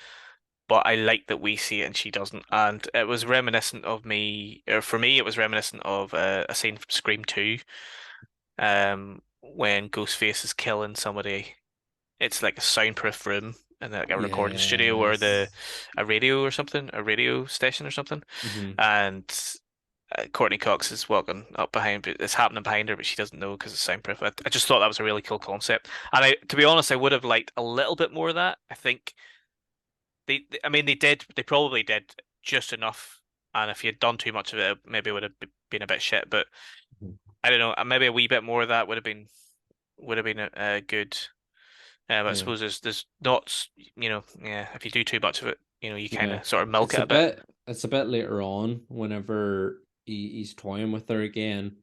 But I like that we see it and she doesn't. And it was reminiscent of me, or for me, it was reminiscent of a scene from Scream 2, when Ghostface is killing somebody. It's like a soundproof room in like a recording studio or Yes. a radio or something, a radio station or something. Hmm. And Courtney Cox is walking up behind, but it's happening behind her, but she doesn't know because it's soundproof. I just thought that was a really cool concept. And to be honest, I would have liked a little bit more of that. I think I mean, they probably did just enough. And if you had done too much of it, maybe it would have been a bit shit. But I don't know, maybe a wee bit more of that would have been good. But I Yeah. suppose there's not, yeah. If you do too much of it, you kind Yeah. of sort of milk It's it a a bit. bit it's a bit later on whenever he's toying with her again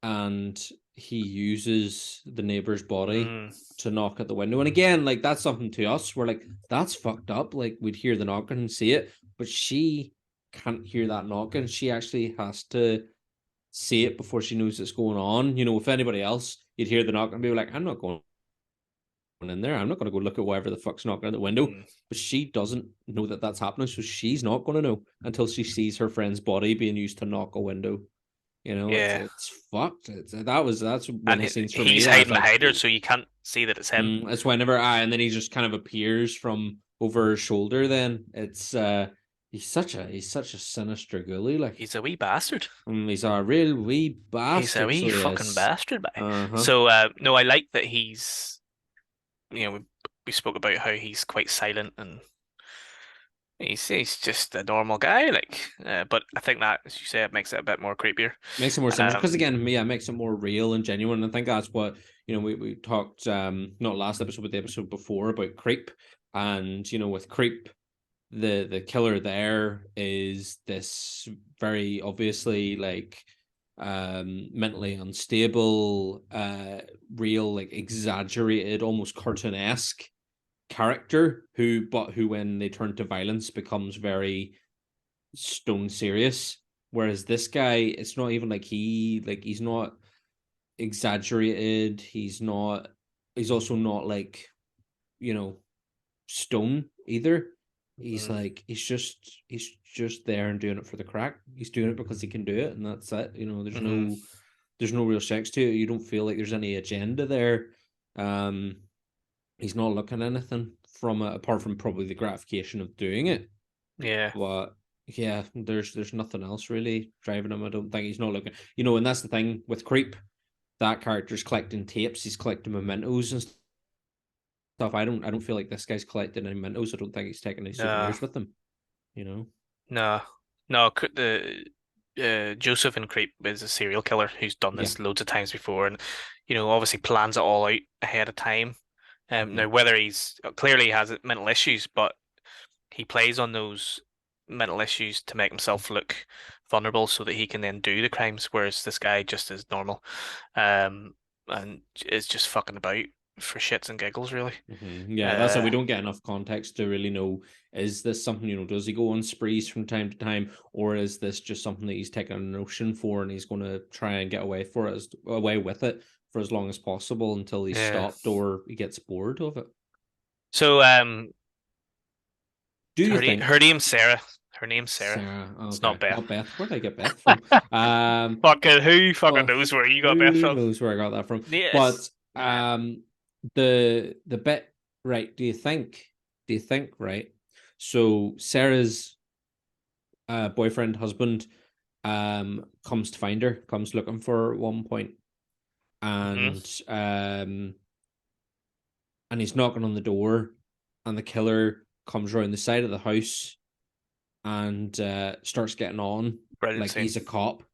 and he uses the neighbor's body Mm, to knock at the window. And again, like that's something to us. We're like, that's fucked up. Like we'd hear the knocking and see it, but she can't hear that knocking. She actually has to see it before she knows it's going on. If anybody else, you'd hear the knock and be like, I'm not going in there. I'm not going to go look at whatever the fuck's knocking at the window. mm, But she doesn't know that that's happening, so she's not going to know until she sees her friend's body being used to knock a window. yeah. It's fucked. That's one And of the scenes for me he's that I hiding felt behind her, so you can't see that it's him. it's whenever and then he just kind of appears from over her shoulder. Then he's such a sinister ghoulie. Like He's a wee bastard. he's a real wee He's a bastard. wee So he fucking is. bastard, by. Uh-huh. So no, I like that we spoke about how he's quite silent and he's just a normal guy, like. But I think that, as you say, it makes it a bit more creepier. Makes it more sinister because Um, again, yeah, it makes it more real and genuine. I think that's what we talked not last episode but the episode before about Creep. And with Creep, the killer there is this very obviously like mentally unstable, real, like exaggerated, almost cartoonesque character who when they turn to violence becomes very stone serious. Whereas this guy, it's not even like he's not exaggerated. He's also not like, you know, stone either. He's mm, like he's just there and doing it for the crack. He's doing it because he can do it, and that's it. There's mhm. no real sex to it. You don't feel like there's any agenda there. Um, he's not looking at anything from it apart from probably the gratification of doing it. Yeah. But yeah, there's nothing else really driving him. I don't think he's not looking. You know, and that's the thing with Creep. That character's collecting tapes. He's collecting mementos and stuff. I don't feel like this guy's collecting any mementos. I don't think he's taking any No, souvenirs with him. You know. no, no. The Joseph in Creep is a serial killer who's done Yeah. this loads of times before, and obviously plans it all out ahead of time. Mm-hmm. Now whether he's clearly he has mental issues, but he plays on those mental issues to make himself look vulnerable so that he can then do the crimes, whereas this guy just is normal, and is just fucking about for shits and giggles, really. Mm-hmm. Yeah, that's it. Uh, We don't get enough context to really know, is this something, does he go on sprees from time to time, or is this just something that he's taking a notion for and he's going to try and get away with it for as long as possible until he's yeah. stopped or he gets bored of it? So, Do you think her name's Sarah. Her name's Sarah. Sarah? It's Okay, not Beth. not Beth. Where did I get Beth from? Um, Who fucking well, knows where you got Beth who from? knows where I got that from? But Yes. the bit, right? Do you think right? So Sarah's boyfriend, husband, comes to find her, comes looking for her at one point, Hmm. and he's knocking on the door, and the killer comes around the side of the house and starts getting on Brilliant like scene. he's a cop. He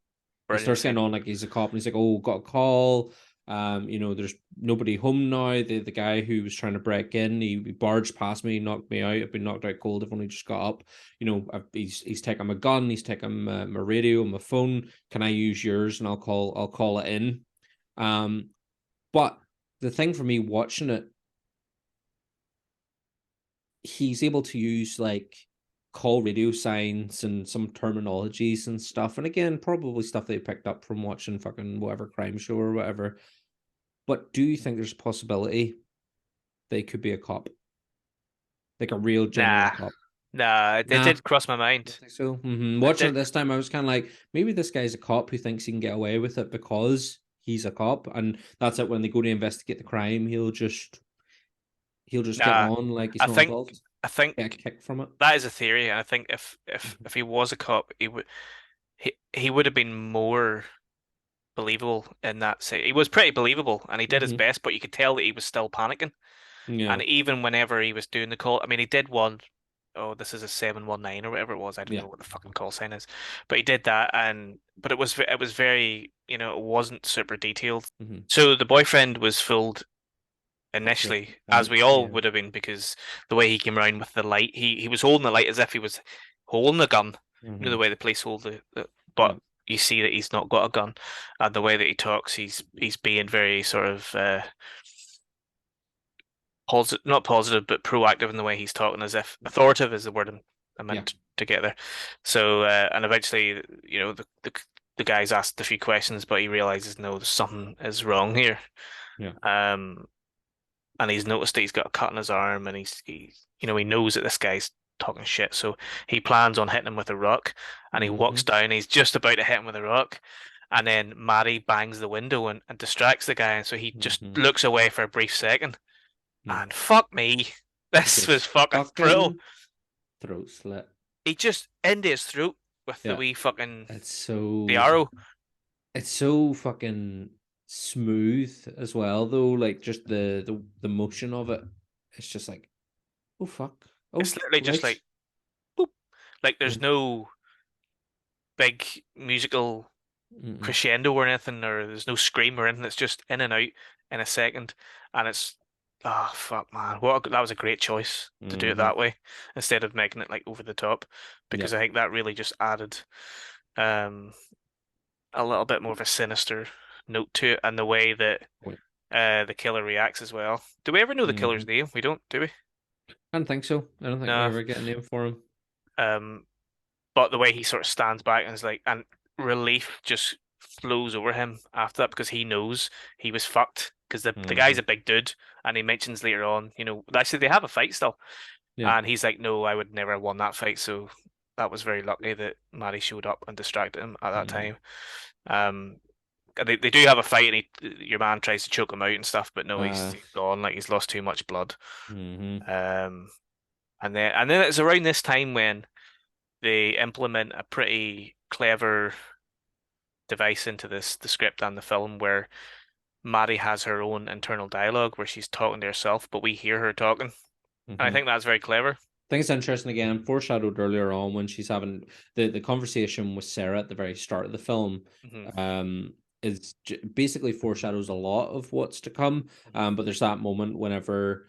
Brilliant starts getting scene. on like he's a cop, and he's like, "Oh, got a call. There's nobody home now. The guy who was trying to break in, he barged past me, knocked me out. I've been knocked out cold. I've only just got up. He's taken my gun. He's taken my radio, my phone. Can I use yours? And I'll call it in. Um, but the thing for me watching it, he's able to use like call radio signs and some terminologies and stuff. And again, probably stuff they picked up from watching fucking whatever crime show or whatever. But do you think there's a possibility they could be a cop? Like a real genuine Nah, cop? nah. It Nah, did cross my I don't mind. think so. It Watching it did. this time, I was kind of like, maybe this guy's a cop who thinks he can get away with it because he's a cop, and that's it. When they go to investigate the crime, he'll just get Nah. on like he's I not think. involved. I Get a think kick from it. that is a theory, and I think Mhm. if he was a cop, he would have been more believable in that say. He was pretty believable, and he did his Mhm. best, but you could tell that he was still panicking. Yeah. And even whenever he was doing the call, I mean, he did one, oh, this is a 719 or whatever it was. I don't Yeah. know what the fucking call sign is, but he did that, and but it was very, it wasn't super detailed. Mhm. So the boyfriend was fooled Just initially, as right. we all Yeah. would have been, because the way he came around with the light, he was holding the light as if he was holding a gun. The Mhm. way the police hold but Yeah. you see that he's not got a gun, and the way that he talks, he's being very sort of positive, not positive, but proactive in the way he's talking, as if authoritative is the word I Yeah. meant to get there. So, and eventually, the guy's asked a few questions, but he realizes no, something is wrong here. Yeah. Um, and he's noticed that he's got a cut on his arm, and he knows that this guy's talking shit. So he plans on hitting him with a rock, and he walks Mhm. down. He's just about to hit him with a rock, and then Maddie bangs the window and distracts the guy, and so he just Mhm. looks away for a brief second. Yeah. And fuck me, this was Just fucking brutal. fucking throat slit. He just ended his throat with the Yeah. wee fucking It's the so arrow. it's so fucking smooth as well though. Like just the motion of it. It's just like, oh fuck. It's Oh literally just right. like boop. Like Yeah. there's no big musical Mm-mm. crescendo or anything, or there's no scream or anything. It's just in and out in a second, and it's fuck man, that was a great choice to do it Mhm. that way instead of making it like over the top, Yeah. because I think that really just added um a little bit more of a sinister note to it, and the way that Point. the killer reacts as well. Do we ever know the killer's Mhm. name? We don't, do we? I don't think so. I don't think we No. ever get a name for him. Um, but the way he sort of stands back and is like, and relief just flows over him after that, because he knows he was fucked, because the guy's Mhm. a big dude, and he mentions later on, actually they have a fight still, Yeah. and he's like, no, I would never have won that fight, so that was very lucky that Maddie showed up and distracted him at that Mhm. time. Um, they do have a fight, and your man tries to choke him out and stuff, but no, he's, Uh he's gone, like he's lost too much blood. mhm. Um, and then it's around this time when they implement a pretty clever device into the script and the film where Maddie has her own internal dialogue where she's talking to herself, but we hear her talking. And I Mm-hmm. think that's very clever. I think it's interesting again, foreshadowed earlier on when she's having the conversation with Sarah at the very start of the film. Hmm. Um, basically foreshadows a lot of what's to come. Hmm. But there's that moment whenever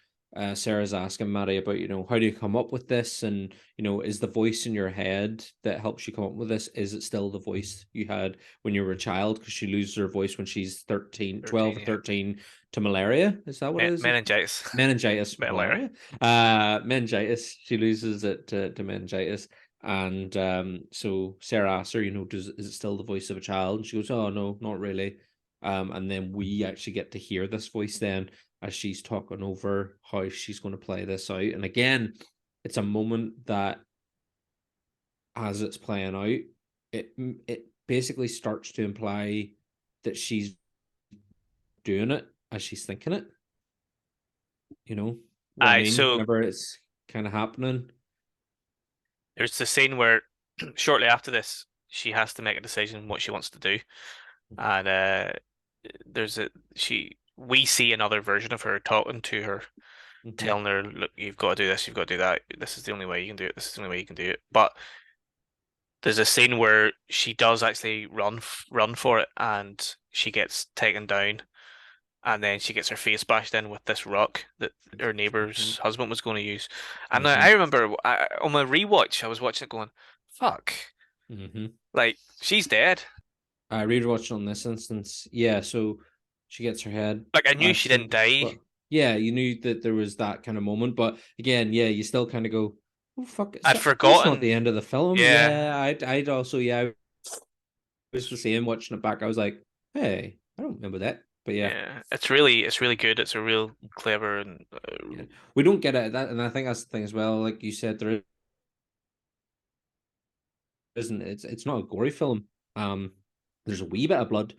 Sarah's asking Maddie about, how do you come up with this? And, is the voice in your head that helps you come up with this, is it still the voice you had when you were a child? Because she loses her voice when she's 13, 12 13, or yeah. 13 to malaria. Is that what it is? Meningitis. Meningitis, Bit hilarious. malaria. Meningitis. She loses it to meningitis. And so Sarah asks her, is it still the voice of a child? And she goes, oh no, not really. And then we actually get to hear this voice then as she's talking over how she's going to play this out. And again, it's a moment that as it's playing out, it basically starts to imply that she's doing it as she's thinking it. You know what I Aye, mean? so Whenever it's kind of happening. there's the scene where shortly after this, she has to make a decision what she wants to do. And there's a she we see another version of her talking to her, Mm-hmm. telling her, look, you've got to do this, you've got to do that. This is the only way you can do it. This is the only way you can do it. But there's a scene where she does actually run for it, and she gets taken down, and then she gets her face bashed in with this rock that her Mm-hmm. neighbor's husband was going to use. And Mm-hmm. I remember on my rewatch, I was watching it going, "Fuck, Mm-hmm. like she's dead." I rewatched on this instance. Yeah, so she gets her head Like I knew she bashed didn't in, die. but yeah, you knew that there was that kind of moment. But again, yeah, you still kind of go, "Oh fuck, I'd that's not forgotten. the end of the film." Yeah, Yeah, I'd also, yeah, I was the same watching it back. I was like, "Hey, I don't remember that." But yeah, yeah. It's really good. It's a real clever and yeah, we don't get it that, and I think that's the thing as well. Like you said, there isn't. It's not a gory film. There's a wee bit of blood,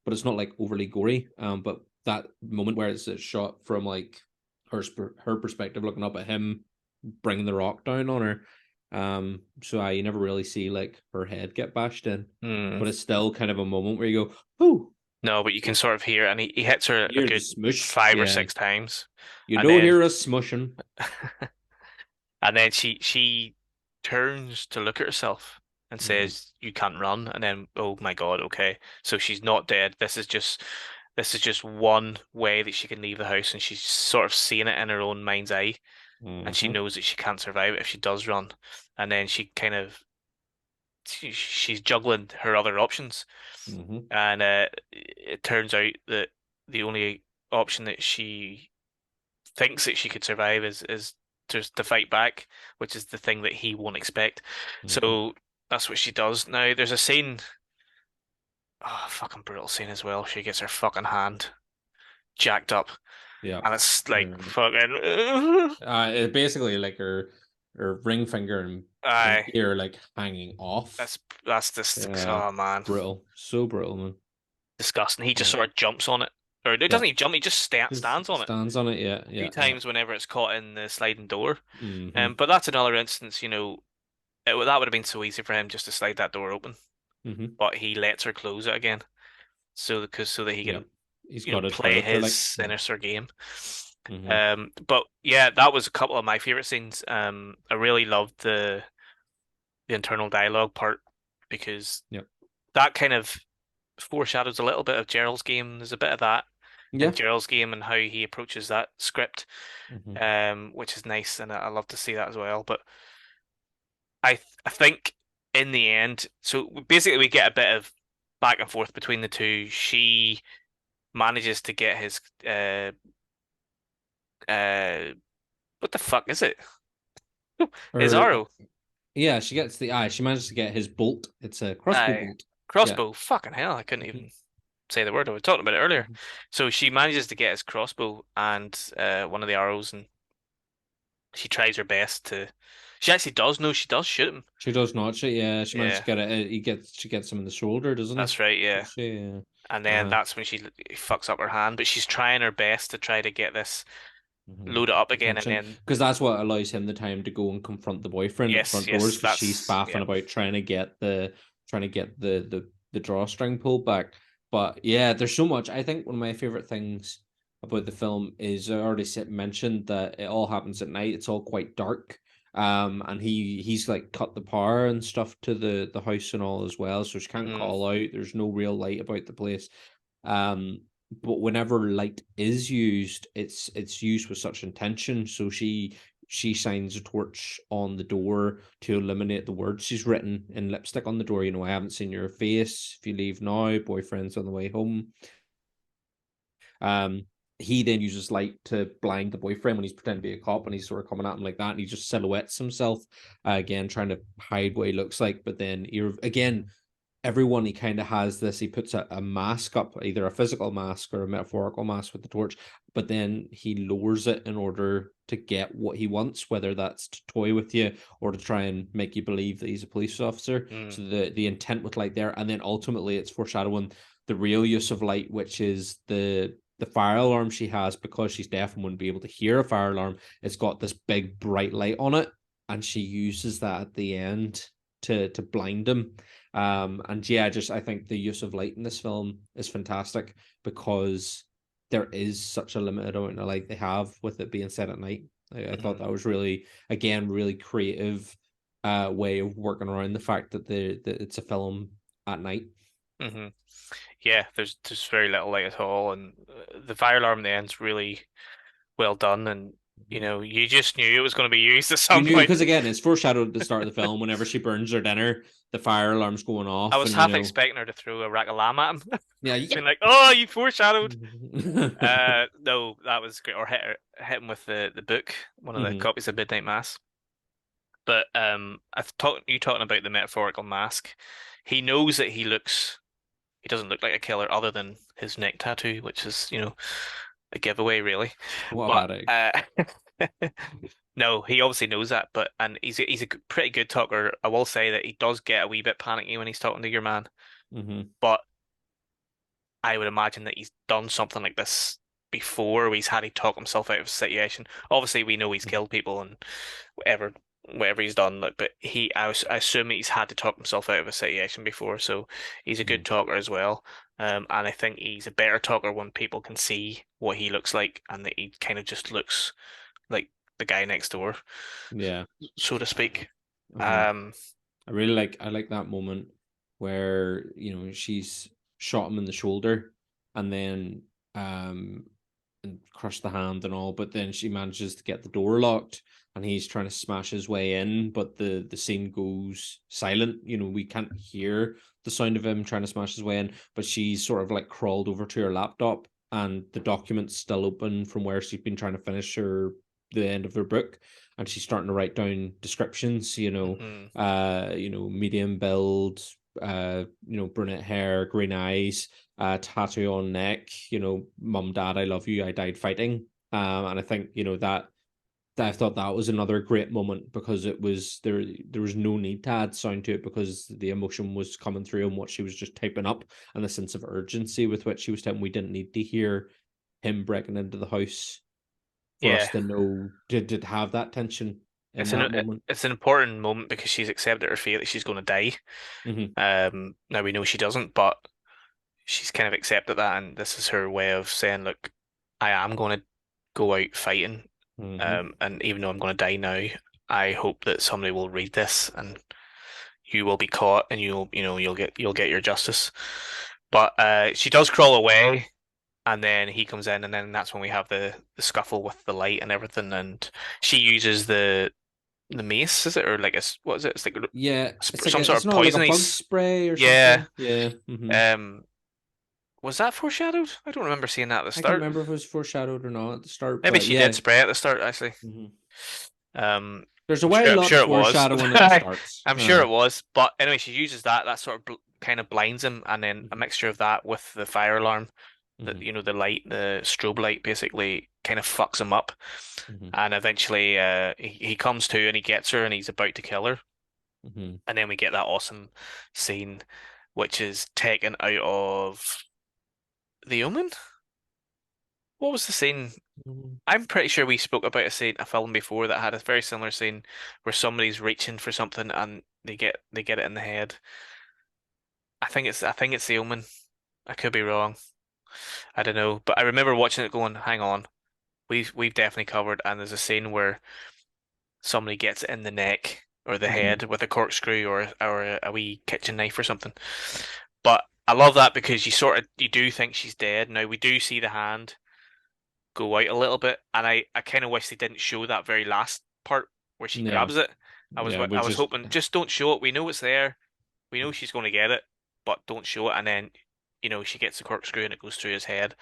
but it's not like overly gory. But that moment where it's shot from like her perspective, looking up at him, bringing the rock down on her. So you never really see like her head get bashed in, hmm. but it's still kind of a moment where you go, "Oh, No, but you can sort of hear, and he hits her a hear the good smush." five or Yeah, six times, you and don't then hear us smushing. and then she turns to look at herself and Mm-hmm. says, "You can't run." And then, oh my God, okay, so she's not dead. This is just one way that she can leave the house, and she's sort of seeing it in her own mind's eye, and she Mm-hmm. knows that she can't survive it if she does run. And then she's juggling her other options, Mm-hmm. and it turns out that the only option that she thinks that she could survive is just to fight back, which is the thing that he won't expect. Mm-hmm. So that's what she does. Now there's a scene, oh, fucking brutal scene as well. She gets her fucking hand jacked up, Yeah. and it's like Her fucking. It's basically like her ring finger and Aye, pinky are like hanging off. that's that's just Yeah, oh man, brutal, so brutal, man. disgusting. He just Yeah, sort of jumps on it, or it yeah. doesn't even jump. He just Just stands on it stands on it. Yeah, a few yeah, yeah. times whenever it's caught in the sliding door. Mm-hmm. But that's another instance, that would have been so easy for him just to slide that door open, Mm-hmm. but he lets her close it again, so that he Yeah, can, he's got it play his character like. Yeah. sinister game. Mm-hmm. But yeah, that was a couple of my favorite scenes. I really loved the internal dialogue part because Yeah. that kind of foreshadows a little bit of Gerald's game. There's a bit of that in Yeah. Gerald's game and how he approaches that script, Mm-hmm. which is nice, and I love to see that as well. But I think in the end, so basically we get a bit of back and forth between the two. She manages to get uh what the fuck is it? His Or arrow. yeah, she gets the eye. She managed to get his bolt. It's a crossbow Aye. bolt. Yeah. Crossbow. Fucking hell, I couldn't Mm-hmm. even say the word. I was talking about it earlier. Mm-hmm. So she manages to get his crossbow and one of the arrows, and she tries her best to. She actually does know she does shoot him. She does not. Yeah, she managed to Yeah, get it. She gets him in the shoulder, doesn't he? that's right. Yeah. Does she? Yeah. And then Uh-huh. that's when she fucks up her hand, but she's trying her best to try to get this. load it up again, and Attention, then because that's what allows him the time to go and confront the boyfriend at the yes, front doors, yes, because she's that's faffing yeah. about trying to get the drawstring pulled back. But yeah, there's so much. I think one of my favorite things about the film is, I already mentioned that it all happens at night. It's all quite dark. And he's like cut the power and stuff to the house and all as well, so she can't Hmm. call out. There's no real light about the place. Um, but whenever light is used, it's used with such intention. So she shines a torch on the door to illuminate the words she's written in lipstick on the door. You know, I haven't seen your face. If you leave now, boyfriend's on the way home. Um, he then uses light to blind the boyfriend when he's pretending to be a cop, and he's sort of coming at him like that, and he just silhouettes himself, again trying to hide what he looks like. But then again, everyone, he kind of has this, he puts a mask up, either a physical mask or a metaphorical mask with the torch, but then he lowers it in order to get what he wants, whether that's to toy with you or to try and make you believe that he's a police officer. Mm. So the intent with light there, and then ultimately it's foreshadowing the real use of light, which is the fire alarm she has, because she's deaf and wouldn't be able to hear a fire alarm. It's got this big bright light on it, and she uses that at the end to blind him. And yeah, just I think the use of light in this film is fantastic, because there is such a limited amount of light they have with it being set at night. I thought Hmm. that was really, again, really creative way of working around the fact that it's a film at night. Hmm. Yeah, there's very little light at all, and the fire alarm in the end's really well done, and you just knew it was going to be used at You some knew, point. because again, it's foreshadowed at the start of the film. Whenever she burns her dinner, the fire alarm's going I off, was and half expecting her to throw a rack of lamb at him, yeah, yeah. being like, "Oh, you foreshadowed." No, that was great. Or hit him with the book, one of the Hmm. copies of Midnight Mass. But I've talked you talking about the metaphorical mask. He knows that he doesn't look like a killer other than his neck tattoo, which is, a giveaway really. What But about it? no, he obviously knows that, but and he's a pretty good talker. I will say that he does get a wee bit panicky when he's talking to your man, Hmm. but I would imagine that he's done something like this before, where he's had to talk himself out of a situation. Obviously, we know he's killed people and whatever whatever he's done, like, but I assume he's had to talk himself out of a situation before, so he's a Hmm. good talker as well. And I think he's a better talker when people can see what he looks like and that he kind of just looks like the guy next door, Yeah. so to speak. Uh-huh. Um, I like that moment where, she's shot him in the shoulder, and then um and crushed the hand and all, but then she manages to get the door locked, and he's trying to smash his way in, but the scene goes silent. We can't hear the sound of him trying to smash his way in, but she's sort of like crawled over to her laptop, and the document's still open from where she's been trying to finish the end of her book, and she's starting to write down descriptions, mhm. medium build, brunette hair, green eyes, tattoo on neck, mum, dad, I love you, I died fighting. And I think, that I thought that was another great moment, because it was there was no need to add sound to it, because the emotion was coming through and what she was just typing up, and the sense of urgency with which she was typing. We didn't need to hear him breaking into the house for us Yeah, to know to have that tension in it's an that moment. it's an important moment because she's accepted her fate that she's going to die. Hmm. Now we know she doesn't, but she's kind of accepted that, and this is her way of saying, "Look, I am going to go out fighting, Hmm. and even though I'm going to die now, I hope that somebody will read this, and you will be caught, and you'll get your justice." But she does crawl away, and then he comes in, and then that's when we have the scuffle with the light and everything, and she uses the mace, is it, or like what is it? It's like Yeah, some sort it's of not like a poison. bug spray or Yeah. something. Yeah. Hmm. Um, was that foreshadowed? I don't remember seeing that at the I can start. remember if it was foreshadowed or not at the start, Maybe but she did yeah. spray at the start, actually. Hmm. Um, There's a I'm lot sure of it was. foreshadowing at the starts. I'm sure it was. But anyway, she uses that. That sort of kind of blinds him, and then a Hmm. mixture of that with the fire alarm, that Hmm. the light, the strobe light, basically kind of fucks him up. Hmm. And eventually, he comes to and he gets her, and he's about to kill her. Hmm. And then we get that awesome scene, which is taken out of The Omen. What was the scene? Mm, I'm pretty sure we spoke about a film before that had a very similar scene where somebody's reaching for something and they get it in the head. I think it's The Omen. I could be wrong. I don't know, but I remember watching it going, hang on, we've definitely covered. And there's a scene where somebody gets it in the neck or the mhm. head with a corkscrew or a wee kitchen knife or something. But I love that because you do think she's dead. Now we do see the hand go out a little bit, and I kind of wish they didn't show that very last part where she Yeah, grabs it. yeah. We I was just hoping just don't show it. We know it's there. We know she's going to get it, but don't show it. And then she gets the corkscrew and it goes through his head.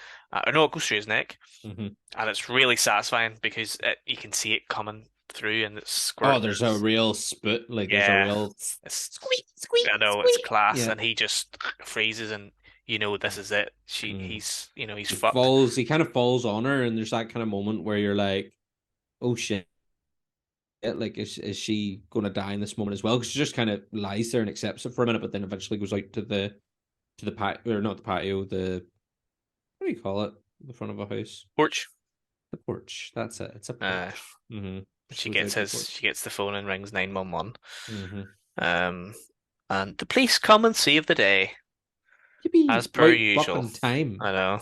Or no, it goes through his neck, mhm. and it's really satisfying because you can see it coming through and it's Oh, squirting. there's a real spit. Like there's a Yeah, real it's squeak, squeak, I know it's squeak. class, Yeah. and he just freezes, and this is it. Mm. He's He fucked. falls. He kind of falls on her, and there's that kind of moment where you're like, "Oh shit!" Like, is she going to die in this moment as well? Because she just kind of lies there and accepts it for a minute, but then eventually goes out to the patio, or not the patio, the what do you call it? The front of a house, Porch. the porch. That's it. It's a Uh, porch. Mm-hmm. Just she goes gets out to the porch. she gets the phone and rings 911. Mm-hmm. Um, and the police come and save the day, as Yippee! per Right usual. fucking time. I know.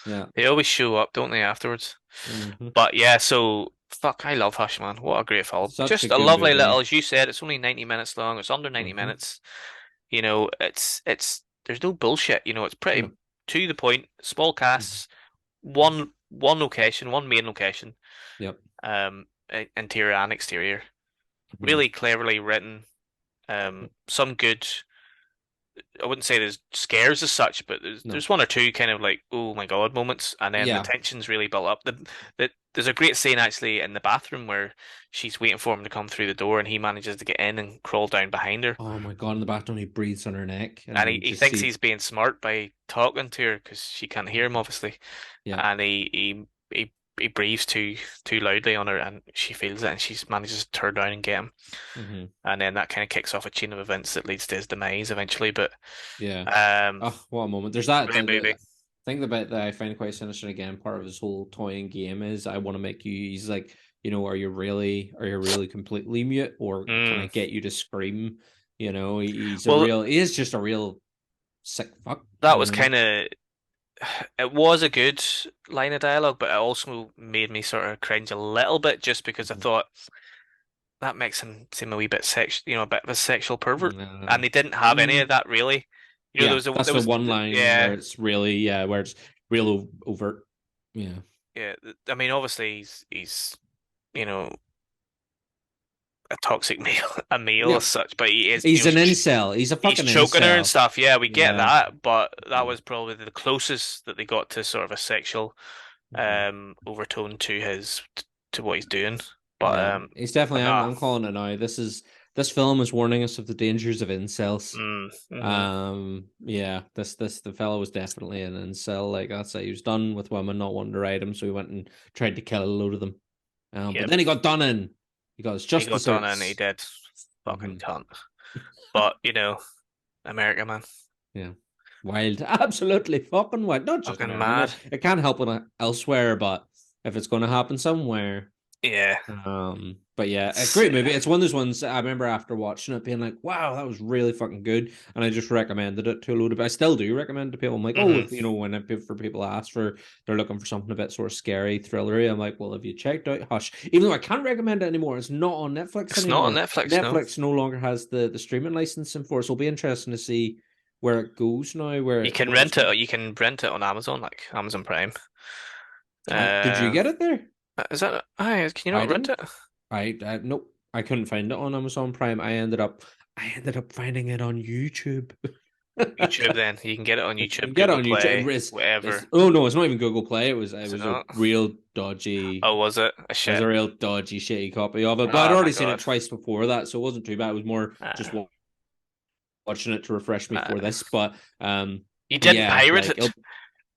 Yeah. They always show up, don't they, afterwards? Mm-hmm. But yeah, so fuck, I love Hush, man. What a great film. Such a Just a good lovely little, movie. as you said, it's only 90 minutes long. It's under 90 Mm-hmm. minutes. It's there's no bullshit. It's No. pretty to the point. Small Mhm. casts, one location, one main location, Yep. interior and exterior. Mm-hmm. Really cleverly written. Some good. I wouldn't say there's scares as such, but No. there's one or two kind of like oh my god moments, and then the Yeah. tension's really built up. There's a great scene actually in the bathroom where she's waiting for him to come through the door, and he manages to get in and crawl down behind her, Oh my god! In the bathroom, he breathes on her neck, and and he, you he just thinks see. he's being smart by talking to her because she can't hear him obviously, Yeah. and he breathes too loudly on her, and she feels it, and she manages to turn around and get him, Mm-hmm. and then that kind of kicks off a chain of events that leads to his demise eventually. But Yeah. um, Oh, what a moment! There's that. brilliant movie. I think the bit that I find quite sinister again, part of his whole toying game is I want to make you. He's like, are you really completely mute, or can I Mm. get you to scream? Well, he is just a real sick fuck. that was kind of it was a good line of dialogue, but it also made me sort of cringe a little bit just because I Mhm. thought that makes him seem a wee bit a bit of a sexual pervert, and No. they didn't have any of Mm, that really. There yeah, was a that's there the was one line where yeah it's really, yeah, where it's real overt. Yeah. yeah. I mean, obviously he's you know a toxic male, a male as Yep. such, but he is He's an incel. He's a he's fucking choking her and incel. stuff. Yeah, we get Yeah. that, but that Yeah. was probably the closest that they got to sort of a sexual Mhm. overtone to his to what he's doing. But Yeah. um, He's but definitely. I'm. nah. I'm calling it now. This film is warning us of the dangers of incels. Hmm. Yeah. The fellow was definitely an incel. Like that's it. He was done with women not wanting to ride him, so he went and tried to kill a load of them. But Yep, then he got done in. He got his he just got done and he desserts. did. Fucking Hmm. cunt. But America, man, Yeah. Wild. Absolutely fucking wild. Not just fucking America. I mean, mad. it can't happen elsewhere, but if it's going to happen somewhere. Yeah, But yeah, a it's great movie. It's one of those ones I remember after watching it being like, wow, that was really fucking good. And I just recommended it to a load of, I still do recommend it to people. I'm like, oh, hmm if when for people ask for, they're looking for something a bit sort of scary, thrillery. I'm like, well, have you checked out Hush? Even though I can't recommend it anymore, it's not on Netflix It's not on anymore. Netflix, no. Netflix no longer has the streaming licensing for it. So it'll be interesting to see where it goes now, where it's going. You can rent it on Amazon, like Amazon Prime. Did you Uh, get it there? is that? Can you I not rent didn't. it? I nope. I couldn't find it on Amazon Prime. I ended up finding it on YouTube. YouTube, then you can get it on You YouTube, can get it Google on YouTube. Play, It's whatever. oh no, it's not even Google Play. It Is it was a not? real dodgy. Oh, was it? A It was a shit. real dodgy, shitty copy of it. But I'd Oh my already seen it God. twice before that, so it wasn't too bad. It was more just Uh, watching it to refresh me for uh, this. But you but didn't yeah, pirate like it?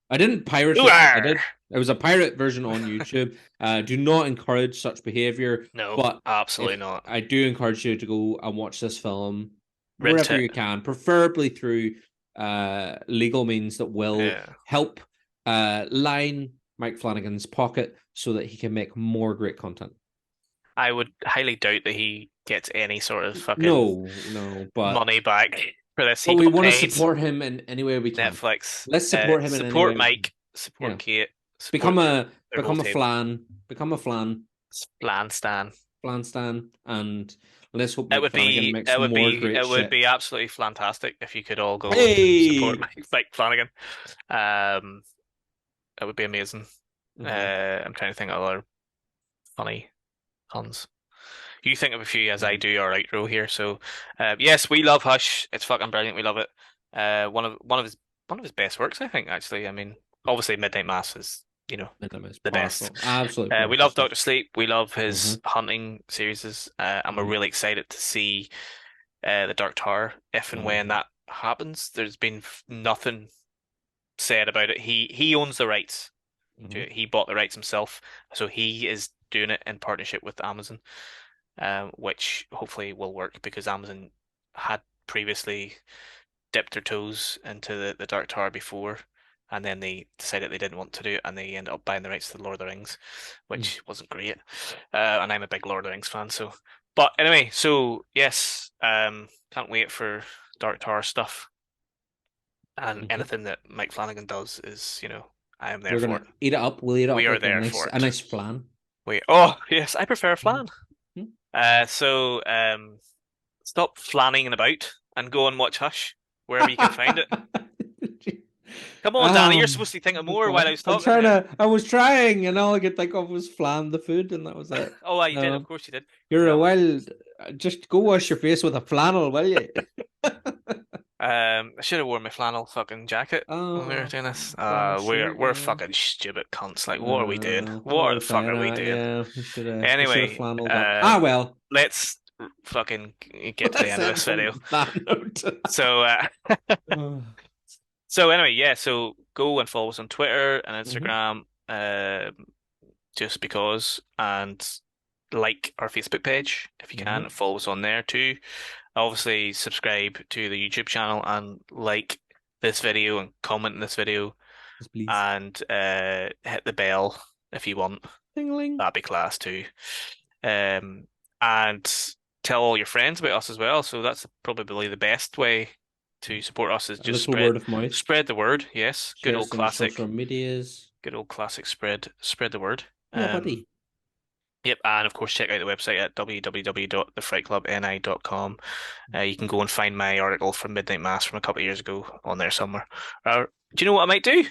I didn't pirate You it. I are. did. It was a pirate version on YouTube. Do not encourage such behavior. No, But absolutely if not. I do encourage you to go and watch this film Rent wherever it. you can, preferably through legal means that will Yeah. help line Mike Flanagan's pocket so that he can make more great content. I would highly doubt that he gets any sort of fucking No, no, but money back for this. He we got want to paid. support him in any way we can. Netflix, Let's support him in any support way we can. Mike, Yeah, support Kate, become support their whole a team. flan, become a flan, Flan Stan. flan stan, and let's hope It Mike would Flanagan be makes more great it would shit. be absolutely fantastic if you could all go and support Hey. Mike Flanagan. Um, it would be amazing. Mm-hmm. I'm trying to think of other funny puns. You think of a few as I Mm-hmm. do our outro here. So, yes, we love Hush. It's fucking brilliant. We love it. One of his best works, I think. Actually, I mean, obviously, Midnight Mass is Minimum is the best. powerful, absolutely We powerful love stuff. Doctor Sleep. We love Mm-hmm. his hunting series, and we're Mm-hmm. really excited to see the Dark Tower if and when Mm-hmm. that happens. There's been nothing said about it. He owns the rights to Mm-hmm. it. He bought the rights himself, so he is doing it in partnership with Amazon, which hopefully will work because Amazon had previously dipped their toes into the Dark Tower before, and then they decided they didn't want to do it, and they ended up buying the rights to the Lord of the Rings, which wasn't great. And I'm a big Lord of the Rings fan, so. But anyway, so yes, can't wait for Dark Tower stuff, and Mm-hmm. anything that Mike Flanagan does is, I am there We're for gonna it. eat it up. We'll eat it We up are like there for a it. nice flan. Wait, oh yes, I prefer flan. Mm-hmm. So stop flanning about and go and watch Hush wherever you can find it. Come on, Danny, you're um, supposed to be thinking more while I was I'm talking trying here. to. I was trying, and all I could think of was flan the food, and that was it. Oh, you did. Of No, course you did. you're a Forgot. wild. Just go wash your face with a flannel, will you? I should have worn my flannel fucking jacket when we were Oh, doing this. flannel We're shirt, we're yeah. fucking stupid cunts. Like, what are we doing? What What are the we fuck playing are we at? doing? Yeah, we should have Anyway, flanneled up. Ah well. let's fucking get to the Let's end of end this video. from that note. So, Oh. so anyway, yeah. So go and follow us on Twitter and Mhm, Instagram. Just because, and like our Facebook page if you mhm. can. Follow us on there too. Obviously, subscribe to the YouTube channel and like this video and comment in this video Yes, please. and hit the bell if you want. Tingling. That'd be class too. And tell all your friends about us as well. So that's probably the best way to support us is A just little word of mouth. spread the word. Yes, Share us on your social medias. good old classic spread the word. Yeah, Um, buddy. Yep, and of course, check out the website at www.thefrightclubni.com. You can go and find my article from Midnight Mass from a couple of years ago on there somewhere. Do you know what I might do?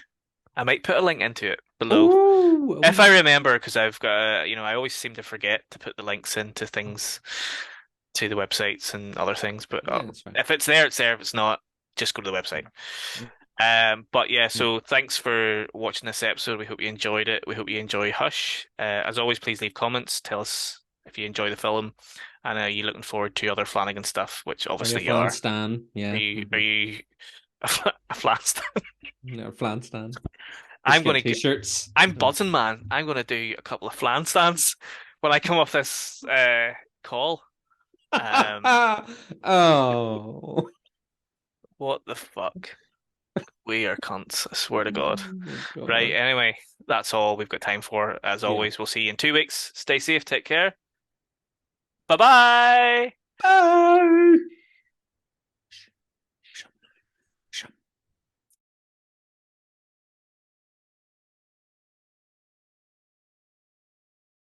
I might put a link into it below. Oh, If I remember, because I've got, I always seem to forget to put the links into things, to the websites and other things. But yeah, it's fine. if it's there, it's there. If it's not, just go to the website. But yeah, so thanks for watching this episode. We hope you enjoyed it. We hope you enjoy Hush. As always, please leave comments. Tell us if you enjoy the film, and are you looking forward to other Flanagan stuff, which Are you a obviously you flan are. stan? Are Yeah. you are you a flan stan? No, flan stan. I'm Just get gonna get. t-shirts. I'm buzzing, man. I'm gonna do a couple of flan stands when I come off this call. Um, Oh. what the fuck? We are cunts. I swear to God. Oh my Right. God. Anyway, that's all we've got time for. As Yeah. always, we'll see you in 2 weeks. Stay safe. Take care. Bye bye. Bye.